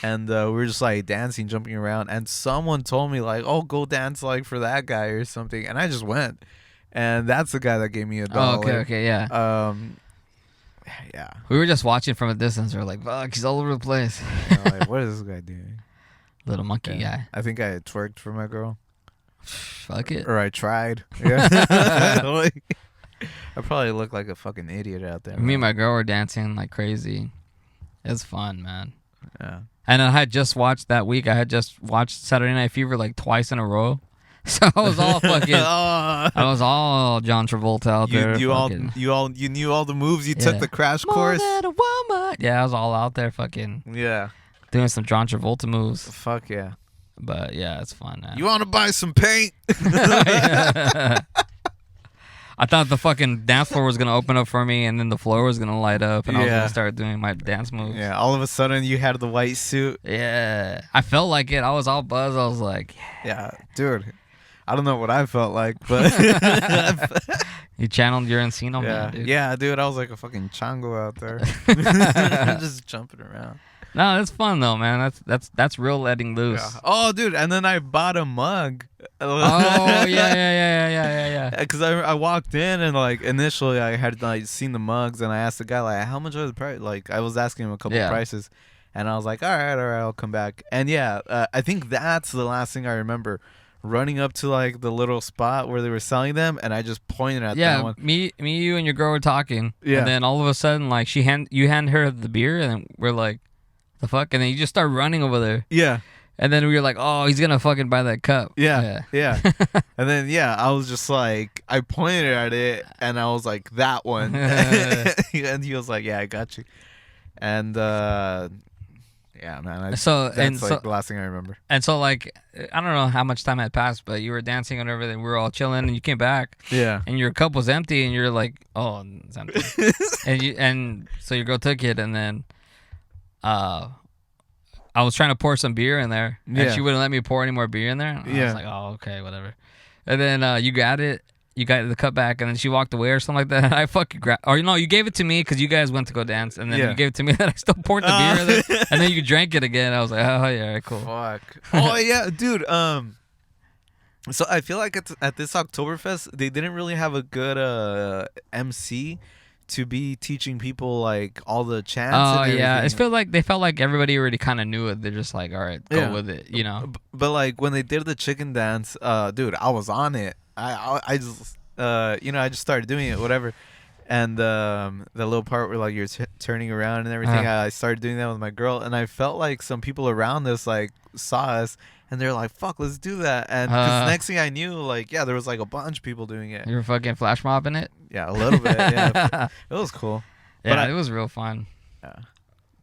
And we were just like dancing, jumping around, and someone told me like, "Oh, go dance like for that guy or something," and I just went, and that's the guy that gave me $1. Oh, okay, yeah. Yeah. We were just watching from a distance. We were like, "Fuck, he's all over the place." Like, what is this guy doing? Little monkey guy. I think I twerked for my girl. Fuck it. Or I tried. Yeah. I probably look like a fucking idiot out there. Me and my girl were dancing like crazy. It was fun, man. Yeah. And I had just watched that week. I had just watched Saturday Night Fever like twice in a row. So I was all fucking. I was all John Travolta out there. You knew all the moves. You took the crash course. More than a woman. Yeah, I was all out there fucking. Yeah. Doing some John Travolta moves. Fuck yeah. But yeah, it's fun, man. You want to buy some paint? I thought the fucking dance floor was gonna open up for me, and then the floor was gonna light up, and I was gonna start doing my dance moves. Yeah, all of a sudden you had the white suit. Yeah, I felt like it. I was all buzzed. I was like, yeah, dude. I don't know what I felt like, but you channeled your Encino man, dude. Yeah, dude. I was like a fucking chango out there, just jumping around. No, that's fun though, man. That's real letting loose. Yeah. Oh, dude, and then I bought a mug. Oh yeah. Because I walked in and like initially I had like seen the mugs and I asked the guy like how much was the price. Like I was asking him a couple prices, and I was like, all right, I'll come back. And I think that's the last thing I remember. Running up to like the little spot where they were selling them, and I just pointed at that one. Me, you, and your girl were talking. Yeah. And then all of a sudden, like you hand her the beer, and then we're like, the fuck, and then you just start running over there. Yeah. And then we were like, oh, he's gonna fucking buy that cup. Yeah. And then I was just like, I pointed at it, and I was like, that one. And he was like, yeah, I got you. And yeah, man. That's the last thing I remember. And so like, I don't know how much time had passed, but you were dancing and everything. We were all chilling, and you came back. Yeah. And your cup was empty, and you're like, oh, it's empty. and so your girl took it, and then, I was trying to pour some beer in there, and she wouldn't let me pour any more beer in there. I was like, oh, okay, whatever. And then you got it. You got the cup back, and then she walked away or something like that. And I fucking you gave it to me because you guys went to go dance, and then you gave it to me, and I still poured the beer in there, and then you drank it again. I was like, oh yeah, all right, cool. Fuck. Oh yeah, dude. So I feel like at this Oktoberfest, they didn't really have a good MC to be teaching people like all the chants. Oh yeah, it felt like everybody already kind of knew it. They're just like, all right, go with it, you know. But like when they did the chicken dance, dude, I was on it. I just I just started doing it, whatever. And the little part where like you're turning around and everything, I started doing that with my girl, and I felt like some people around us like saw us, and they're like, "Fuck, let's do that." And cause next thing I knew, like, there was like a bunch of people doing it. You were fucking flash mobbing it. Yeah, a little bit. Yeah, it was cool. Yeah, but it was real fun. Yeah,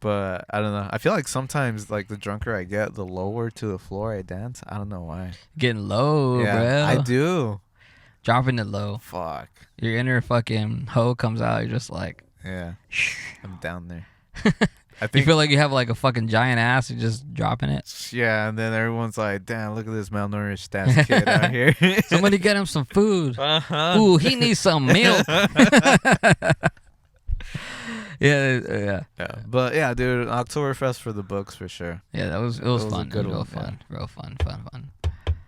but I don't know. I feel like sometimes like the drunker I get, the lower to the floor I dance. I don't know why. Getting low, bro. I do. Dropping it low. Fuck. Your inner fucking hoe comes out. You're just like, yeah, I'm down there. I think you feel like you have like a fucking giant ass. You're just dropping it. Yeah, and then everyone's like, "Damn, look at this malnourished ass kid out here." Somebody get him some food. Ooh, he needs some milk. Yeah. But yeah, dude, Oktoberfest for the books for sure. Yeah, it was fun. Good Real one, fun. Real fun.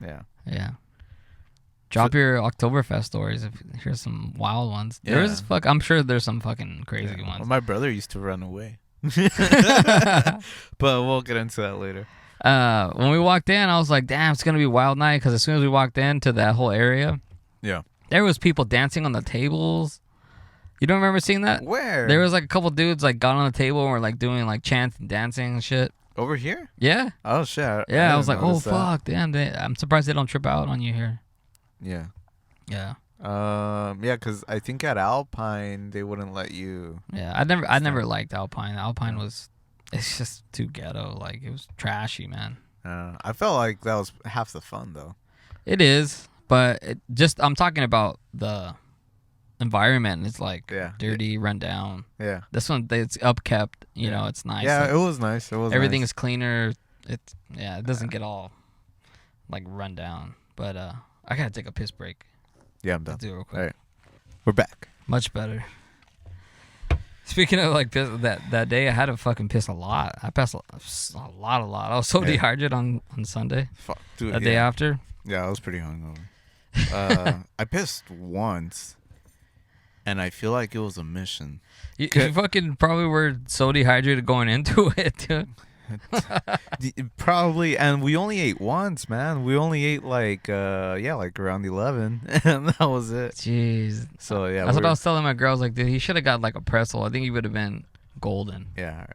Yeah. Yeah. Drop your Oktoberfest stories. Here's some wild ones. Yeah. I'm sure there's some fucking crazy ones. Well, my brother used to run away. But we'll get into that later. When we walked in, I was like, damn, it's going to be a wild night. Because as soon as we walked into that whole area, there was people dancing on the tables. You don't remember seeing that? Where? There was like a couple dudes like got on the table and were like doing like chants and dancing and shit. Over here? Yeah. Oh, shit. I was like, oh, fuck. Damn, I'm surprised they don't trip out on you here. Yeah. Yeah. Yeah, because I think at Alpine they wouldn't let you. Yeah, I never liked Alpine. Alpine it's just too ghetto. Like it was trashy, man. I felt like that was half the fun though. It is, but I'm talking about the environment. It's like dirty, run down. Yeah. This one, it's upkept. You know, it's nice. Yeah, like, it was nice. Everything nice. is cleaner. It doesn't get all like run down. But I gotta take a piss break. Yeah, I'm done. Let's do it real quick. All right, we're back. Much better. Speaking of like piss, that day, I had to fucking piss a lot. I passed a lot. I was so dehydrated on Sunday. Fuck, dude. The day after. Yeah, I was pretty hungover. I pissed once, and I feel like it was a mission. You fucking probably were so dehydrated going into it, dude. Probably, and we only ate once, man. We only ate like around 11, and that was it. Jeez. So yeah, that's what I was telling my girls. Like, dude, he should have got like a pretzel. I think he would have been golden. Yeah,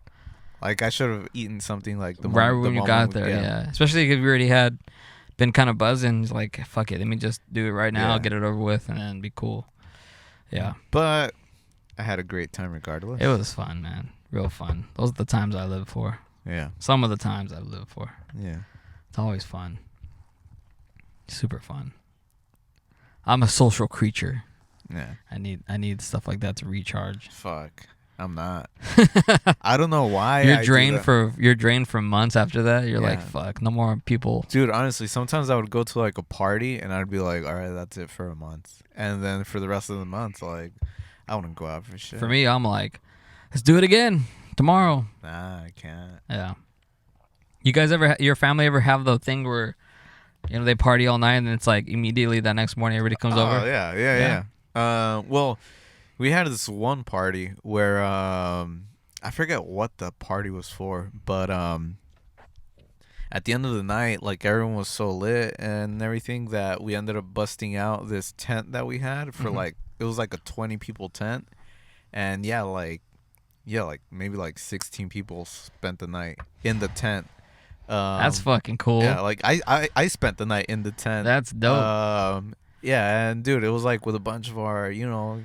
like I should have eaten something like the right moment, when you got there. Yeah, especially because we already had been kind of buzzing. It's like, fuck it, let me just do it right now, get it over with, and then be cool. Yeah, but I had a great time regardless. It was fun, man. Real fun. Those are the times I live for. Yeah. Some of the times I live for. Yeah. It's always fun. Super fun. I'm a social creature. Yeah. I need stuff like that to recharge. Fuck. I'm not. I don't know why. You're drained for months after that. You're like, fuck, no more people. Dude, honestly, sometimes I would go to like a party and I'd be like, all right, that's it for a month. And then for the rest of the month, like, I wouldn't go out for shit. For me, I'm like, let's do it again tomorrow. Nah, I can't. Yeah. You guys your family ever have the thing where, you know, they party all night and it's like immediately that next morning everybody comes over? Oh, yeah. Well, we had this one party where I forget what the party was for, but at the end of the night, like everyone was so lit and everything that we ended up busting out this tent that we had for like it was like a 20 people tent, and maybe like 16 people spent the night in the tent. That's fucking cool. Yeah, like I spent the night in the tent. That's dope. Yeah, and dude, it was like with a bunch of our, you know,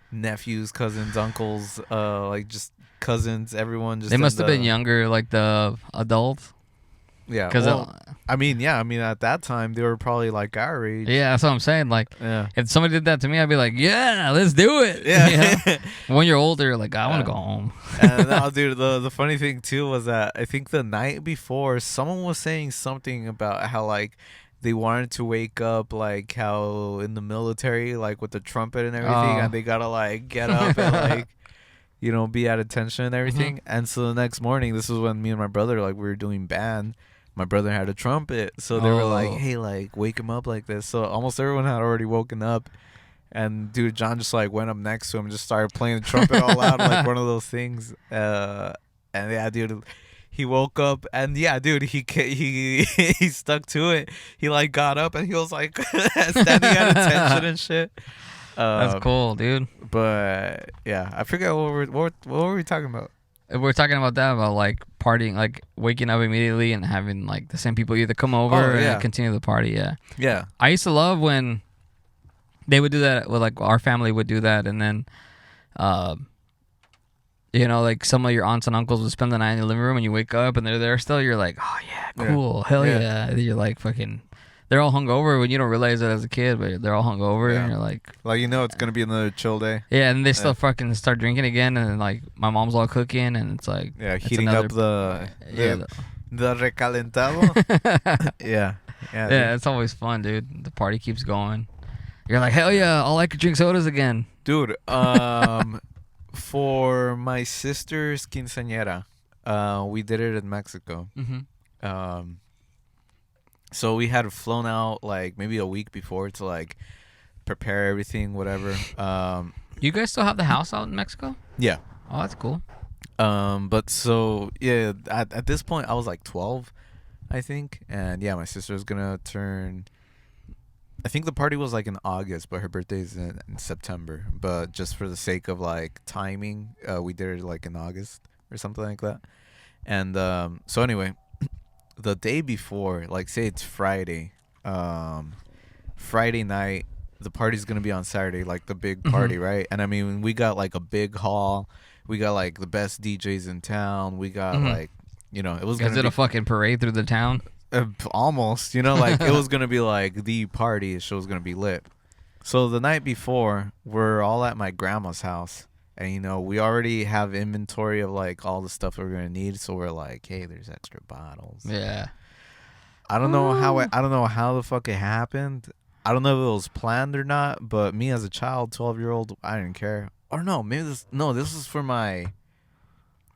nephews, cousins, uncles, like just cousins, everyone. Just they must have been younger, like the adults. Yeah, I mean, at that time they were probably like our age. Yeah, that's what I'm saying. Like, if somebody did that to me, I'd be like, yeah, let's do it. Yeah. You know? When you're older, you're like, I want to go home. And now, dude, the funny thing too was that I think the night before someone was saying something about how like they wanted to wake up like how in the military, like with the trumpet and everything, and they gotta like get up and like, you know, be at attention and everything. And so the next morning, this is when me and my brother, like, we were doing band. My brother had a trumpet, so they were like, hey, like, wake him up like this. So almost everyone had already woken up. And, dude, John just, like, went up next to him and just started playing the trumpet all loud, like one of those things. And, yeah, dude, he woke up. And, yeah, dude, he stuck to it. He, like, got up and he was, like, standing at attention and shit. That's cool, dude. But, yeah, I forget what were we talking about? We're talking about that, about like partying, like waking up immediately and having like the same people either come over and continue the party. Yeah. I used to love when they would do that. Well, like our family would do that, and then, you know, like some of your aunts and uncles would spend the night in the living room, and you wake up and they're there still. You're like, oh yeah, cool, hell yeah. You're like fucking. They're all hungover when you don't realize it as a kid, but they're all hungover, and you're like, you know, it's gonna be another chill day. Yeah, and they still fucking start drinking again, and like my mom's all cooking, and it's like heating up the recalentado. yeah, it's always fun, dude. The party keeps going. You're like, hell yeah, all I could drink sodas again, dude. For my sister's quinceañera, we did it in Mexico. So we had flown out like maybe a week before to like prepare everything, whatever. You guys still have the house out in Mexico? Yeah. Oh, that's cool. But so yeah, at this point I was like 12, I think, and yeah, my sister was gonna turn. I think the party was like in August, but her birthday's in September. But just for the sake of like timing, we did it like in August or something like that. And so anyway, the day before, like say it's Friday, Friday night, the party's gonna be on Saturday, like the big party, right? And I mean, we got like a big hall, we got like the best DJs in town, we got like, you know, it was gonna be a fucking parade through the town. Almost, you know, like it was gonna be like the party. The show was gonna be lit. So the night before, we're all at my grandma's house, and you know, we already have inventory of like all the stuff we're gonna need. So we're like, hey, there's extra bottles. Yeah. I don't know how the fuck it happened. I don't know if it was planned or not. But me as a child, 12-year-old, I didn't care. Or no, maybe this was for my.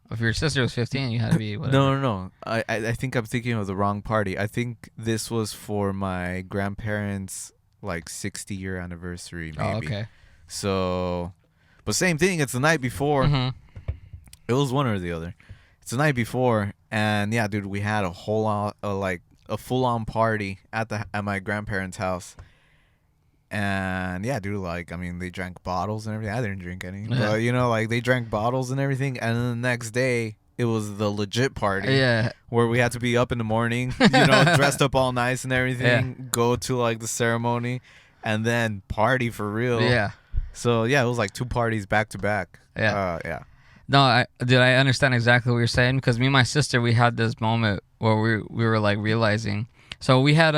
If your sister was 15, you had to be whatever. No. I think I'm thinking of the wrong party. I think this was for my grandparents' like 60-year anniversary, maybe. Oh, okay. So, but same thing. It's the night before. It was one or the other. It's the night before, and yeah, dude, we had a full-on party at my grandparents' house. And yeah, dude, like, I mean, they drank bottles and everything. I didn't drink any, but you know, like, they drank bottles and everything. And then the next day, it was the legit party. Yeah. Where we had to be up in the morning, you know, dressed up all nice and everything, go to like the ceremony, and then party for real. Yeah. So yeah, it was like 2 parties back to back. Yeah. Yeah. No, I understand exactly what you're saying, because me and my sister, we had this moment where we were like realizing. So we had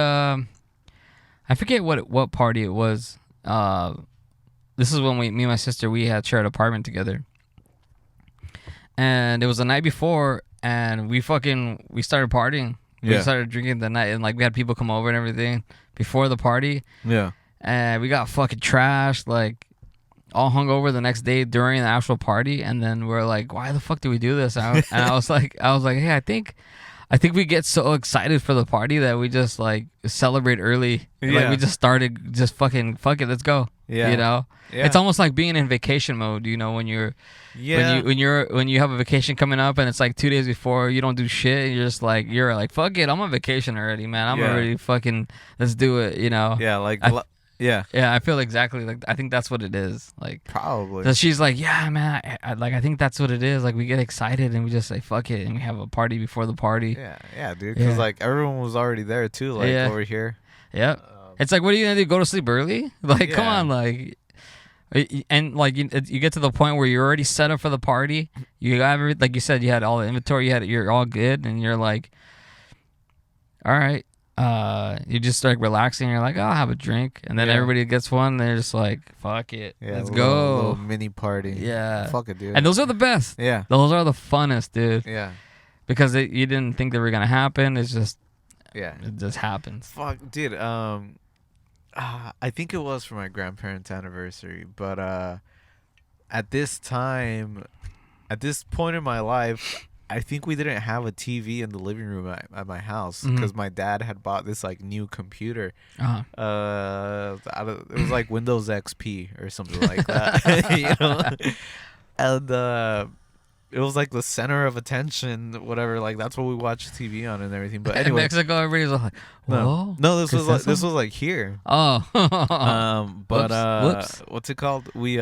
I forget what party it was. This is when me and my sister, we had shared an apartment together. And it was the night before, and we started partying. We started drinking the night, and like we had people come over and everything before the party. Yeah. And we got fucking trashed, like all hungover the next day during the actual party. And then we're like, why the fuck do we do this? And I was like, hey, I think we get so excited for the party that we just like celebrate early. Yeah. Like we just started just fucking fuck it, let's go. Yeah. You know? Yeah. It's almost like being in vacation mode, you know, when you have a vacation coming up and it's like 2 days before, you don't do shit, and you're like fuck it, I'm on vacation already, man. I'm already fucking, let's do it, you know? Yeah, like Yeah, I feel exactly like, I think that's what it is. Like probably. So she's like, yeah, man, I think that's what it is. Like we get excited and we just say fuck it, and we have a party before the party. Yeah, dude. Because like everyone was already there too, like over here. Yep. It's like, what are you gonna do? Go to sleep early? Like, come on, like. And like you get to the point where you're already set up for the party. You got like you said, you had all the inventory. You're all good, and you're like, all right. You just start relaxing. You're like, oh, I'll have a drink, and then everybody gets one. And they're just like, fuck it, let's go. Little mini party. Yeah, fuck it, dude. And those are the best. Yeah, those are the funnest, dude. Yeah, because you didn't think they were gonna happen. It's just it just happens. Fuck, dude. I think it was for my grandparents' anniversary, but at this point in my life, I think we didn't have a TV in the living room at my house because my dad had bought this like new computer. It was like Windows XP or something like that, you know. And it was like the center of attention, whatever. Like that's what we watched TV on and everything. But anyway, in Mexico, everybody's like, "Whoa!" No, this was like here. Oh, but whoops. What's it called? We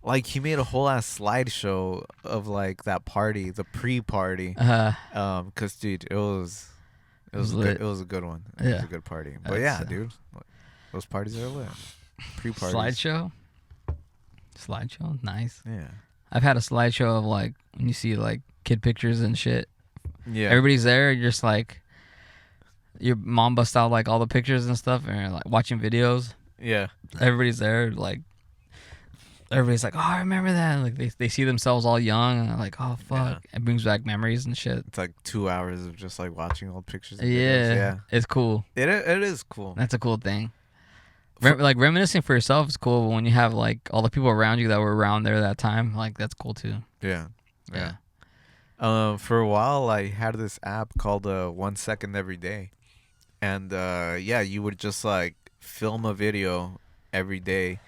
like he made a whole ass slideshow of like that party, the pre-party. Cause dude, it was a good one. It was a good party. But yeah, dude, those parties are lit. Pre-parties. Slideshow, nice. Yeah. I've had a slideshow of like when you see like kid pictures and shit. Yeah. Everybody's there. You're just like, your mom busts out like all the pictures and stuff, and you're like watching videos. Yeah. Everybody's there. Like, everybody's like, oh, I remember that. Like they see themselves all young, and they're like, oh fuck, it brings back memories and shit. It's like 2 hours of just like watching old pictures. And yeah. It's cool. It is cool. That's a cool thing. like reminiscing for yourself is cool. But when you have like all the people around you that were around there that time, like that's cool too. Yeah. For a while, I had this app called 1 Second Every Day, and you would just like film a video every day,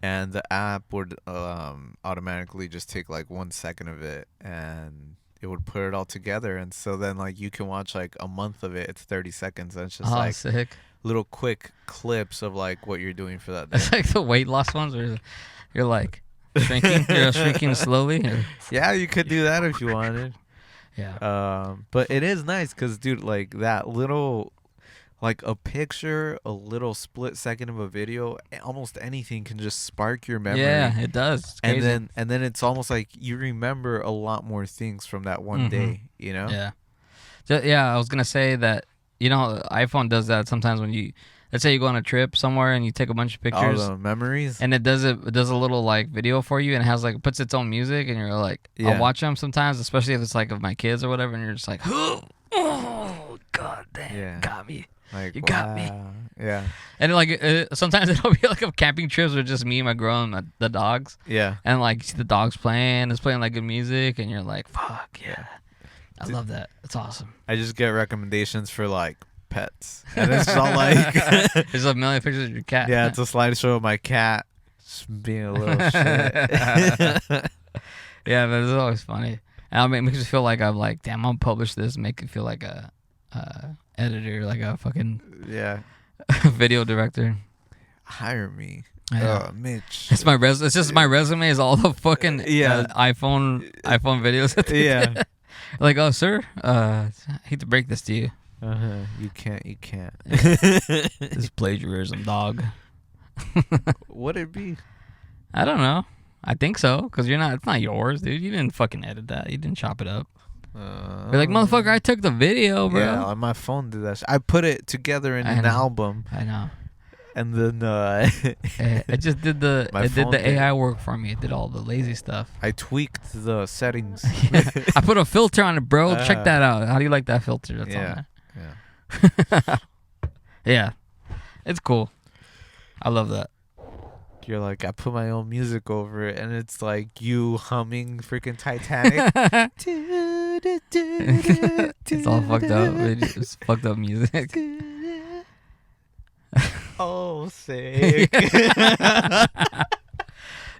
and the app would automatically just take like 1 second of it, and it would put it all together. And so then like you can watch like a month of it. It's 30 seconds. And it's just like sick. Little quick clips of like what you're doing for that day. It's like the weight loss ones where you're like shrinking. You're shrinking slowly. Yeah, you could do that if you wanted. Yeah. But it is nice because, dude, like that little, like a picture, a little split second of a video, almost anything can just spark your memory. Yeah, it does. It's crazy. And then it's almost like you remember a lot more things from that one day, you know? Yeah. Yeah, I was going to say that, you know, iPhone does that sometimes when you, let's say you go on a trip somewhere and you take a bunch of pictures. Oh, the memories? And it does a little like video for you and it has like, puts its own music and you're like, I'll watch them sometimes, especially if it's like of my kids or whatever, and you're just like, oh, God damn, got me. Like, you got me. Yeah. And like sometimes it'll be like a camping trips with just me and my girl and the dogs. Yeah. And like you see the dogs playing, it's playing like good music, and you're like, fuck yeah. I love that. It's awesome. I just get recommendations for like pets, and it's all like there's a million pictures of your cat. Yeah, it's a slideshow of my cat just being a little shit. Yeah, but it's always funny. And it makes me feel like I'm like, damn, I'll publish this, make it feel like a editor, like a fucking video director. Hire me. Mitch. It's my It's just my resume is all the fucking iPhone videos. Yeah. Like, oh, sir, I hate to break this to you. You can't. This is plagiarism, dog. Would it be? I don't know. I think so, because it's not yours, dude. You didn't fucking edit that. You didn't chop it up. You're like, motherfucker, I took the video, bro. Yeah, on my phone did that. I put it together in an album. I know. And then it just did the AI work for me. It did all the lazy stuff. I tweaked the settings. I put a filter on it, bro. Check that out. How do you like that filter? That's on there. Yeah. Yeah. It's cool. I love that. You're like, I put my own music over it, and it's like you humming freaking Titanic. It's all fucked up. It's fucked up music. Oh, sick.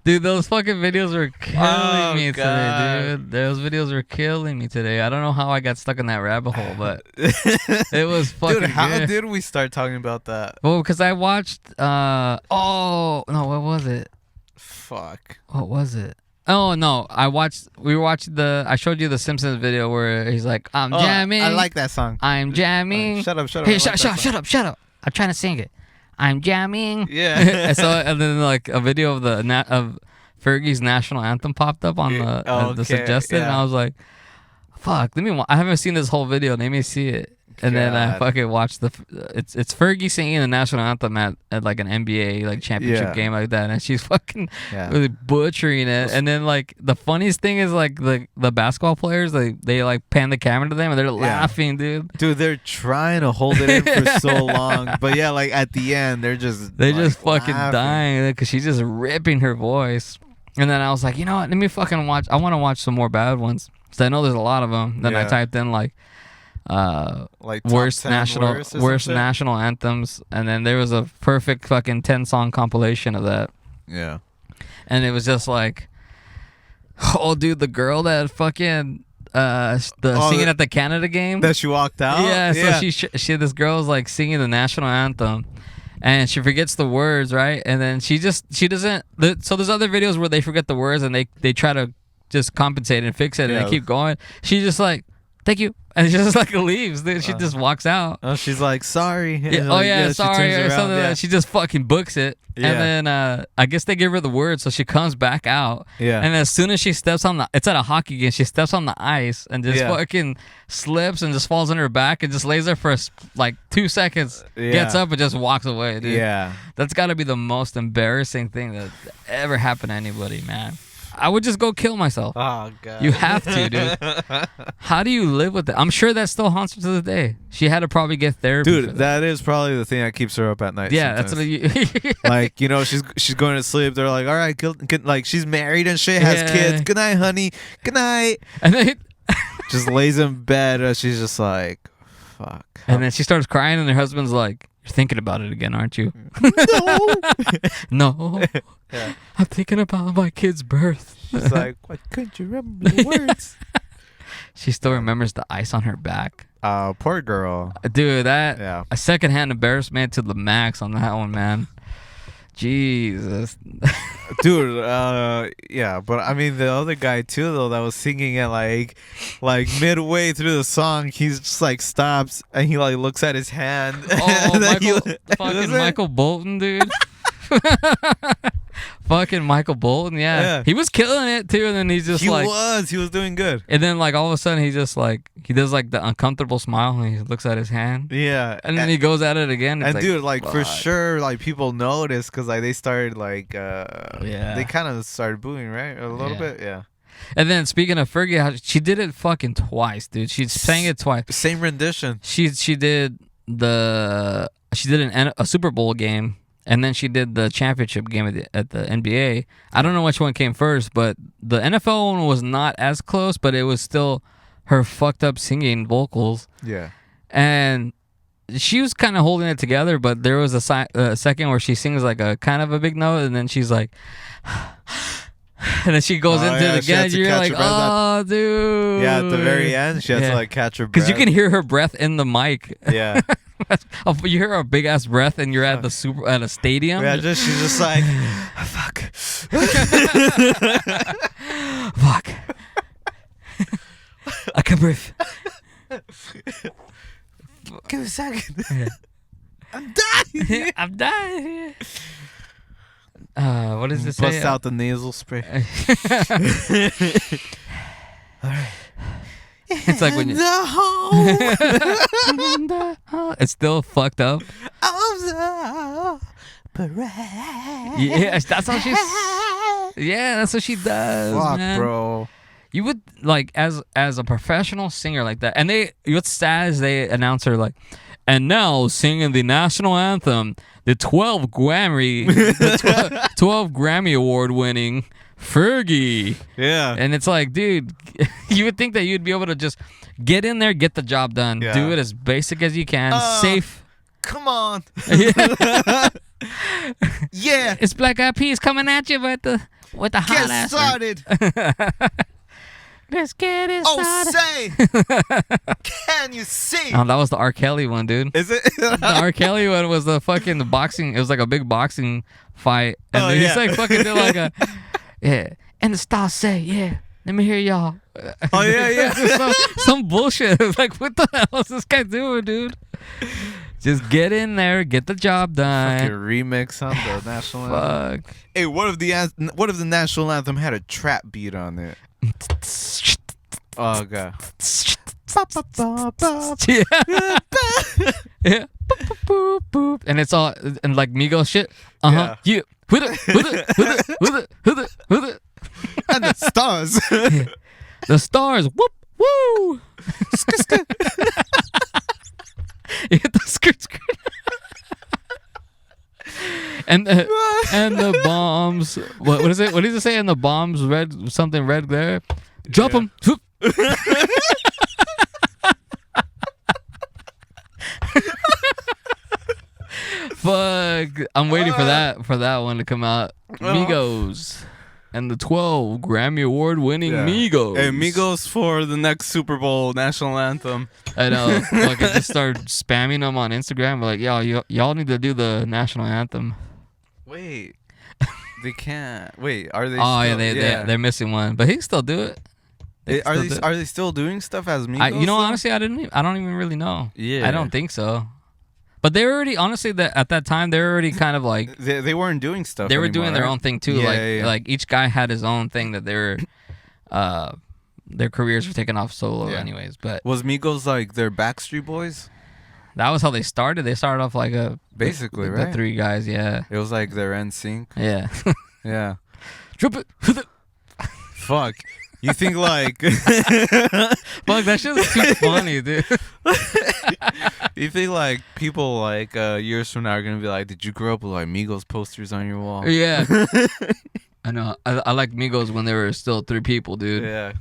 Dude, those fucking videos were killing me today, dude. Those videos were killing me today. I don't know how I got stuck in that rabbit hole, but it was fucking Dude, how good. did we start talking about that? Well, because I watched, what was it? Fuck. What was it? Oh, no, I showed you the Simpsons video where he's like, I'm jamming. I like that song. I'm jamming. Shut up. Hey, shut up. I'm trying to sing it. I'm jamming. Yeah. and then like a video of of Fergie's national anthem popped up on the suggested, and I was like, "Fuck, I haven't seen this whole video. Let me see it." And then I fucking watched it's Fergie singing the national anthem at like an NBA like championship game like that, and she's fucking really butchering it. And then like the funniest thing is like the basketball players, they like pan the camera to them and they're laughing, dude. Dude, they're trying to hold it in for so long, but yeah, like at the end they're just fucking dying because she's just ripping her voice. And then I was like, you know what? Let me fucking watch. I want to watch some more bad ones because I know there's a lot of them. Then I typed in like worst national anthems, and then there was a perfect fucking 10-song compilation of that. Yeah. And it was just like, oh, dude, the girl that fucking singing at the Canada game that she walked out. Yeah. So this girl's like singing the national anthem, and she forgets the words, right? And then she doesn't. So there's other videos where they forget the words and they try to just compensate and fix it, and they keep going. She's just like, thank you. And she just like leaves. Dude. She just walks out. Oh, she's like, sorry. Sorry, or something. Like that. She just fucking books it. Yeah. And then I guess they give her the word, so she comes back out. Yeah. And as soon as she steps it's at a hockey game, she steps on the ice and just fucking slips and just falls on her back and just lays there for like 2 seconds, gets up and just walks away, dude. Yeah. That's got to be the most embarrassing thing that ever happened to anybody, man. I would just go kill myself. Oh god. You have to, dude. How do you live with that? I'm sure that still haunts her to this day. She had to probably get therapy. Dude, that is probably the thing that keeps her up at night. Yeah, sometimes. that's what like, she's going to sleep. They're like, all right, like she's married and shit, has kids. Good night, honey. Good night. And then just lays in bed. And she's just like, fuck. And then she starts crying, and her husband's like, "You're thinking about it again, aren't you?" No. No. Yeah. I'm thinking about my kid's birth. She's like, why couldn't you remember the words? She still remembers the ice on her back. Poor girl. Dude, Yeah. a secondhand embarrassment to the max on that one, man. Jesus. Dude, yeah, but I mean the other guy too though that was singing it like midway through the song, he's just like stops and he like looks at his hand. Oh, fucking Michael Bolton, dude. Fucking Michael Bolton, yeah. He was killing it too, and then he's just he like he was doing good. And then like all of a sudden he just like he does like the uncomfortable smile and he looks at his hand. Yeah. And then he goes at it again. And like, dude, like for sure, like people noticed because like they started like they kind of started booing, right? A little bit, yeah. And then speaking of Fergie, she did it fucking twice, dude. She sang it twice. Same rendition. She did a Super Bowl game. And then she did the championship game at the NBA. I don't know which one came first, but the NFL one was not as close, but it was still her fucked up singing vocals. Yeah. And she was kind of holding it together, but there was a second where she sings like a kind of a big note, and then she's like, and then she goes into it again. You're like, oh, dude. Yeah, at the very end, she has to like catch her breath. Because you can hear her breath in the mic. Yeah. You hear a big ass breath, and you're at a stadium. Yeah, she's just like, fuck, fuck. I can't breathe. Give me a second. Yeah. I'm dying. I'm dying. What does it say? Bust out the nasal spray. All right. It's like when you. It's still fucked up. Yeah, that's how she. Yeah, that's what she does. Fuck, man. bro. You would like as a professional singer like that, and what's sad is they announce her like, and now singing the national anthem, the 12 Grammy award winning Fergie. Yeah. And it's like, dude, you would think that you'd be able to just get in there, get the job done, do it as basic as you can, safe. Come on. Yeah. It's Black Eyed Peas coming at you with the hot ass. Get started. Let's get it started. Say, can you see? Oh, that was the R. Kelly one, dude. Is it? The R. Kelly one was the fucking boxing. It was like a big boxing fight, and then he's like fucking did like a and the stars say, yeah. Let me hear y'all. Oh yeah. some bullshit. Like, what the hell is this guy doing, dude? Just get in there, get the job done. Fucking remix on the national anthem. Fuck. Hey, what if the national anthem had a trap beat on it? Oh god. Yeah. Yeah. Boop, boop, boop. And it's all and like Migos shit. Yeah. And the stars. Yeah. The stars. Whoop woo. Yeah, the skirt. And the bombs. What is it? What does it say? And the bombs red glare. Drop them. Fuck! I'm waiting for that one to come out. Migos and the 12 Grammy Award winning Migos. Hey, Migos for the next Super Bowl national anthem. I know. Like, I just started spamming them on Instagram. Like, y'all need to do the national anthem. Wait, they can't. Wait, are they? Oh yeah, they're missing one, but he can still do it. Are they still doing stuff as Migos? Honestly, I don't even really know. Yeah, I don't think so. But they were already, honestly, at that time, they were already kind of like they weren't doing stuff. They were anymore, doing their own thing too. Yeah, like each guy had his own thing that they were, their careers were taking off solo, anyways. But was Migos like their Backstreet Boys? That was how they started. They started off like basically, the three guys. Yeah, it was like their NSYNC. Yeah, Yeah. Drop it. fuck. You think like Fuck, that shit's too funny, dude. you think like people like years from now are gonna be like, did you grow up with like Migos posters on your wall? Yeah. I know. I like Migos when there were still 3 people, dude. Yeah.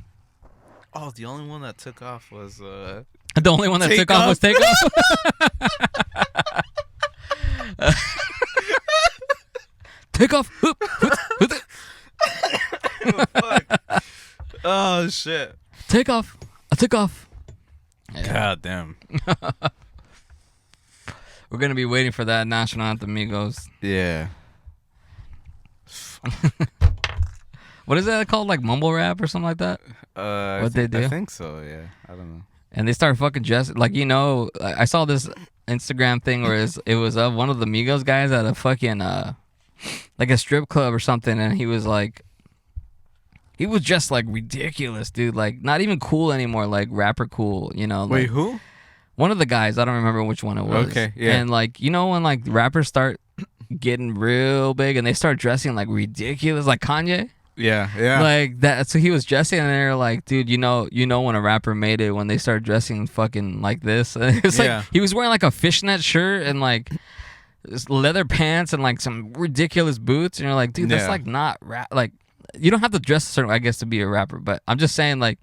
Oh, the only one that took off was The only one that Take took off was Takeoff. Takeoff. fuck. Oh shit. Takeoff. I took off. God damn. We're gonna be waiting for that national anthem, Migos. Yeah. What is that called? Like mumble rap or something like that? What they do? I think so. Yeah. I don't know. And they start fucking dressing like, you know. I saw this Instagram thing where it was one of the Migos guys at a fucking like a strip club or something, and he was just like ridiculous, dude. Like not even cool anymore, like rapper cool, you know. Wait, like, who? One of the guys, I don't remember which one it was. Okay, yeah. And like, you know when like rappers start getting real big and they start dressing like ridiculous, like Kanye? Yeah, yeah. Like that. So he was dressing and they're like, dude, you know when a rapper made it when they start dressing fucking like this. It's like he was wearing like a fishnet shirt and like leather pants and like some ridiculous boots, and you're like, dude, that's like not rap. Like you don't have to dress a certain way, I guess, to be a rapper, but I'm just saying, like,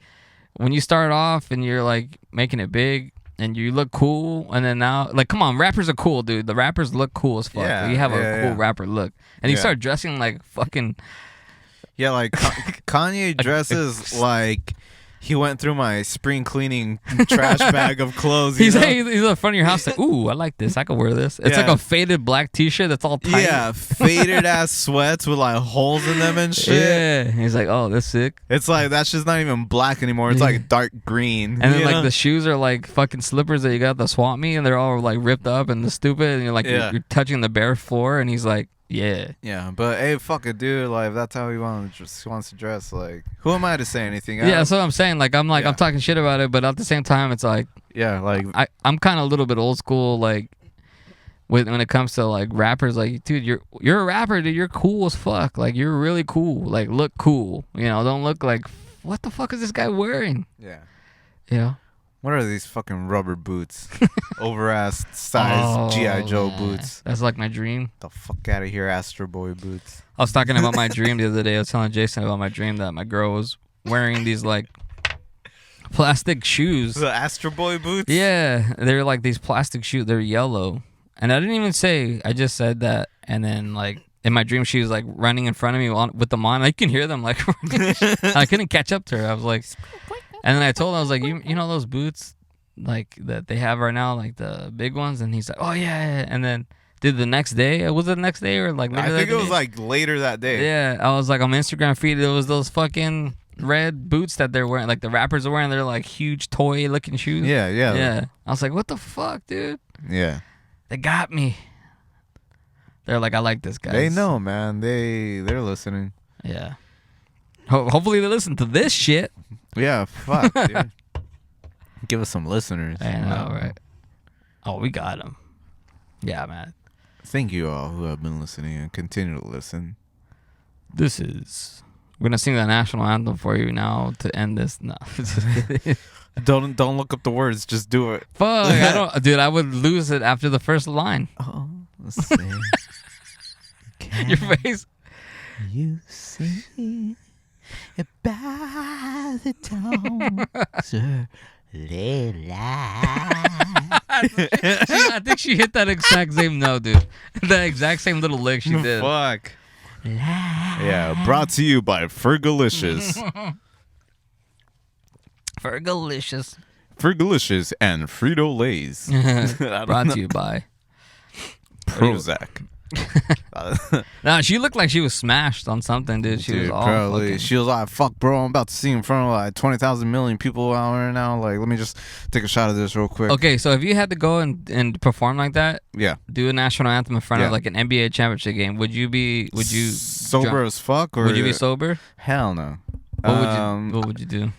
when you start off and you're like making it big and you look cool, and then now, like, come on, rappers are cool, dude. The rappers look cool as fuck. Yeah, like, you have a cool rapper look, and you start dressing like fucking. Yeah, like Kanye dresses like he went through my spring cleaning trash bag of clothes. He's in the front of your house like, ooh, I like this. I could wear this. It's like a faded black t-shirt that's all tight. Yeah, faded ass sweats with like holes in them and shit. Yeah, he's like, oh, that's sick. It's like that's just not even black anymore. It's like dark green. And then like the shoes are like fucking slippers that you got at the swap meet, and they're all like ripped up and stupid, and you're like you're touching the bare floor, and he's like, yeah, but hey, fuck it, dude. Like, if that's how he wants to dress. Like, who am I to say anything? Yeah, that's what I'm saying. Like, I'm talking shit about it, but at the same time, it's like, like I'm kind of a little bit old school. Like, when it comes to like rappers, like, dude, you're a rapper, dude. You're cool as fuck. Like, you're really cool. Like, look cool. You know, don't look like what the fuck is this guy wearing? Yeah. You know. What are these fucking rubber boots? Over-ass size G.I. Joe boots. That's like my dream. The fuck out of here, Astro Boy boots. I was talking about my dream the other day. I was telling Jason about my dream that my girl was wearing these like plastic shoes. The Astro Boy boots? Yeah. They're like these plastic shoes. They're yellow. And I didn't even say, I just said that. And then like in my dream, she was like running in front of me with them on. I can hear them like I couldn't catch up to her. I was like... And then I told him, I was like, you know those boots like that they have right now, like the big ones? And he's like, oh, yeah. And then, dude, the next day, was it the next day or like later I think it was like later that day. Yeah, I was like on my Instagram feed, it was those fucking red boots that they're wearing, like the rappers are wearing. They're like huge toy looking shoes. Yeah. I was like, what the fuck, dude? Yeah. They got me. They're like, I like this guy. They know, man. They're listening. Yeah. Hopefully they listen to this shit. Yeah, fuck, dude. Give us some listeners. I know, right? Oh, we got them. Yeah, man. Thank you all who have been listening and continue to listen. We're gonna sing the national anthem for you now to end this. No. Don't look up the words. Just do it. Fuck, I don't, dude. I would lose it after the first line. Oh, let's see. Your face. You see about the dawn's early light. I think she hit that exact same note, dude. That exact same little lick she did. Fuck. Yeah, brought to you by Fergalicious. Fergalicious. Fergalicious and Frito-Lays. Brought to you by Prozac. No, she looked like she was smashed on something, dude. She was all probably. fucking... She was like, "Fuck, bro, I'm about to see in front of like 20,000 million people out right now. Like, let me just take a shot of this real quick." Okay, so if you had to go and perform like that, do a national anthem in front of like an NBA championship game, would you sober as fuck, or would you be sober? Hell no. What would you do?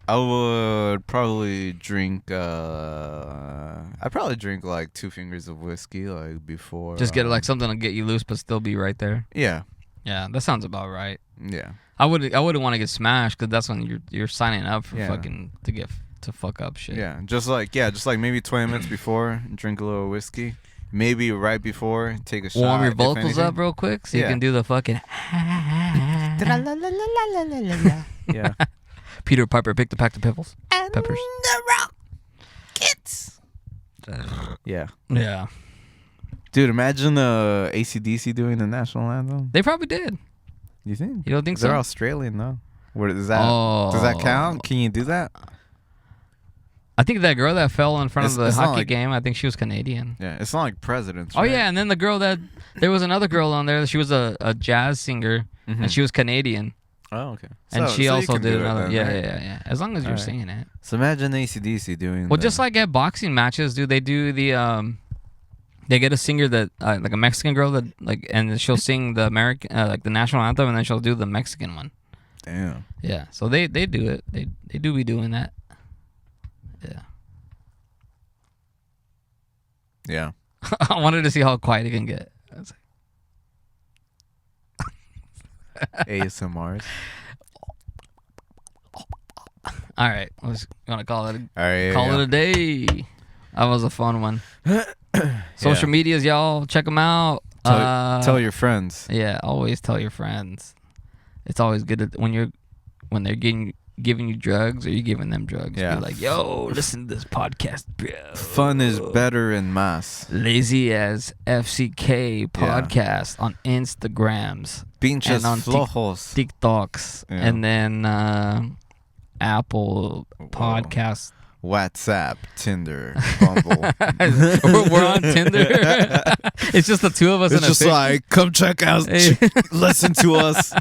I would probably drink. I'd probably drink like 2 fingers of whiskey, like before. Just get like something to get you loose, but still be right there. Yeah. Yeah, that sounds about right. Yeah. I wouldn't want to get smashed because that's when you're signing up for fucking to fuck up shit. Yeah, just like maybe 20 minutes before, drink a little whiskey. Maybe right before, take a shot. Warm your vocals up real quick so you can do the fucking. Yeah. Peter Piper picked a pack of peppers. Peppers. The Rockets. Yeah. Yeah. Dude, imagine AC/DC doing the national anthem. They probably did. You think? You don't think They're so? Australian though. What is that? Does that count? Can you do that? I think that girl that fell in front of the hockey game, I think she was Canadian. Yeah, it's not like presidents. Oh right? yeah, and then there was another girl on there. She was a jazz singer, and she was Canadian. Oh, okay. And she also did another. Then, yeah, right? yeah. As long as you're singing it. So imagine AC/DC doing. Well, just like at boxing matches, dude, they do the they get a singer that like a Mexican girl that and she'll sing the American like the national anthem, and then she'll do the Mexican one. Damn. Yeah, so they do it. They do be doing that. Yeah. Yeah. I wanted to see how quiet it can get. ASMRs. All right, I was gonna call it. It a day. That was a fun one. Social medias, y'all, check them out. Tell your friends. Yeah, always tell your friends. It's always good when they're giving you drugs or you giving them drugs. Yeah. Be like, yo, listen to this podcast, bro. Fun is better in mass. Lazy as FCK podcast on Instagrams. Pinches and on flojos. TikToks. Yeah. And then Apple Podcasts. WhatsApp, Tinder, Bumble. We're on Tinder. It's just the two of us. It's just like, come check out, listen to us.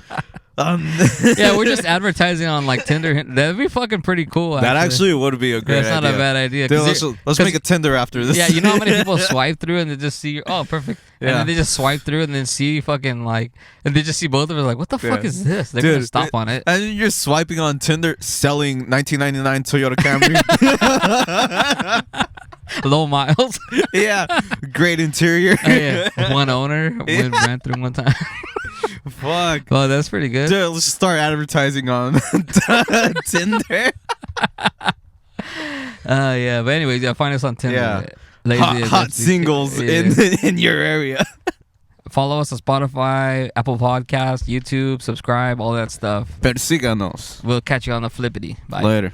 Yeah, we're just advertising on like Tinder. That'd be fucking pretty cool. That actually would be a great idea. That's not a bad idea. Dude, let's make a Tinder after this. Yeah, you know how many people swipe through and they just see perfect. Yeah. And then they just swipe through and then see fucking like, and they just see both of us like, what the fuck is this? They're gonna stop on it. And you're swiping on Tinder, selling 1999 Toyota Camry. Low miles. Yeah, great interior. Yeah. One owner. Ran through one time. Fuck. Oh, that's pretty good. Dude, let's start advertising on Tinder. Yeah, but anyways, find us on Tinder. Yeah. Lazy Hot singles in your area. Follow us on Spotify, Apple Podcasts, YouTube, subscribe, all that stuff. Persíganos. We'll catch you on the flippity. Bye. Later.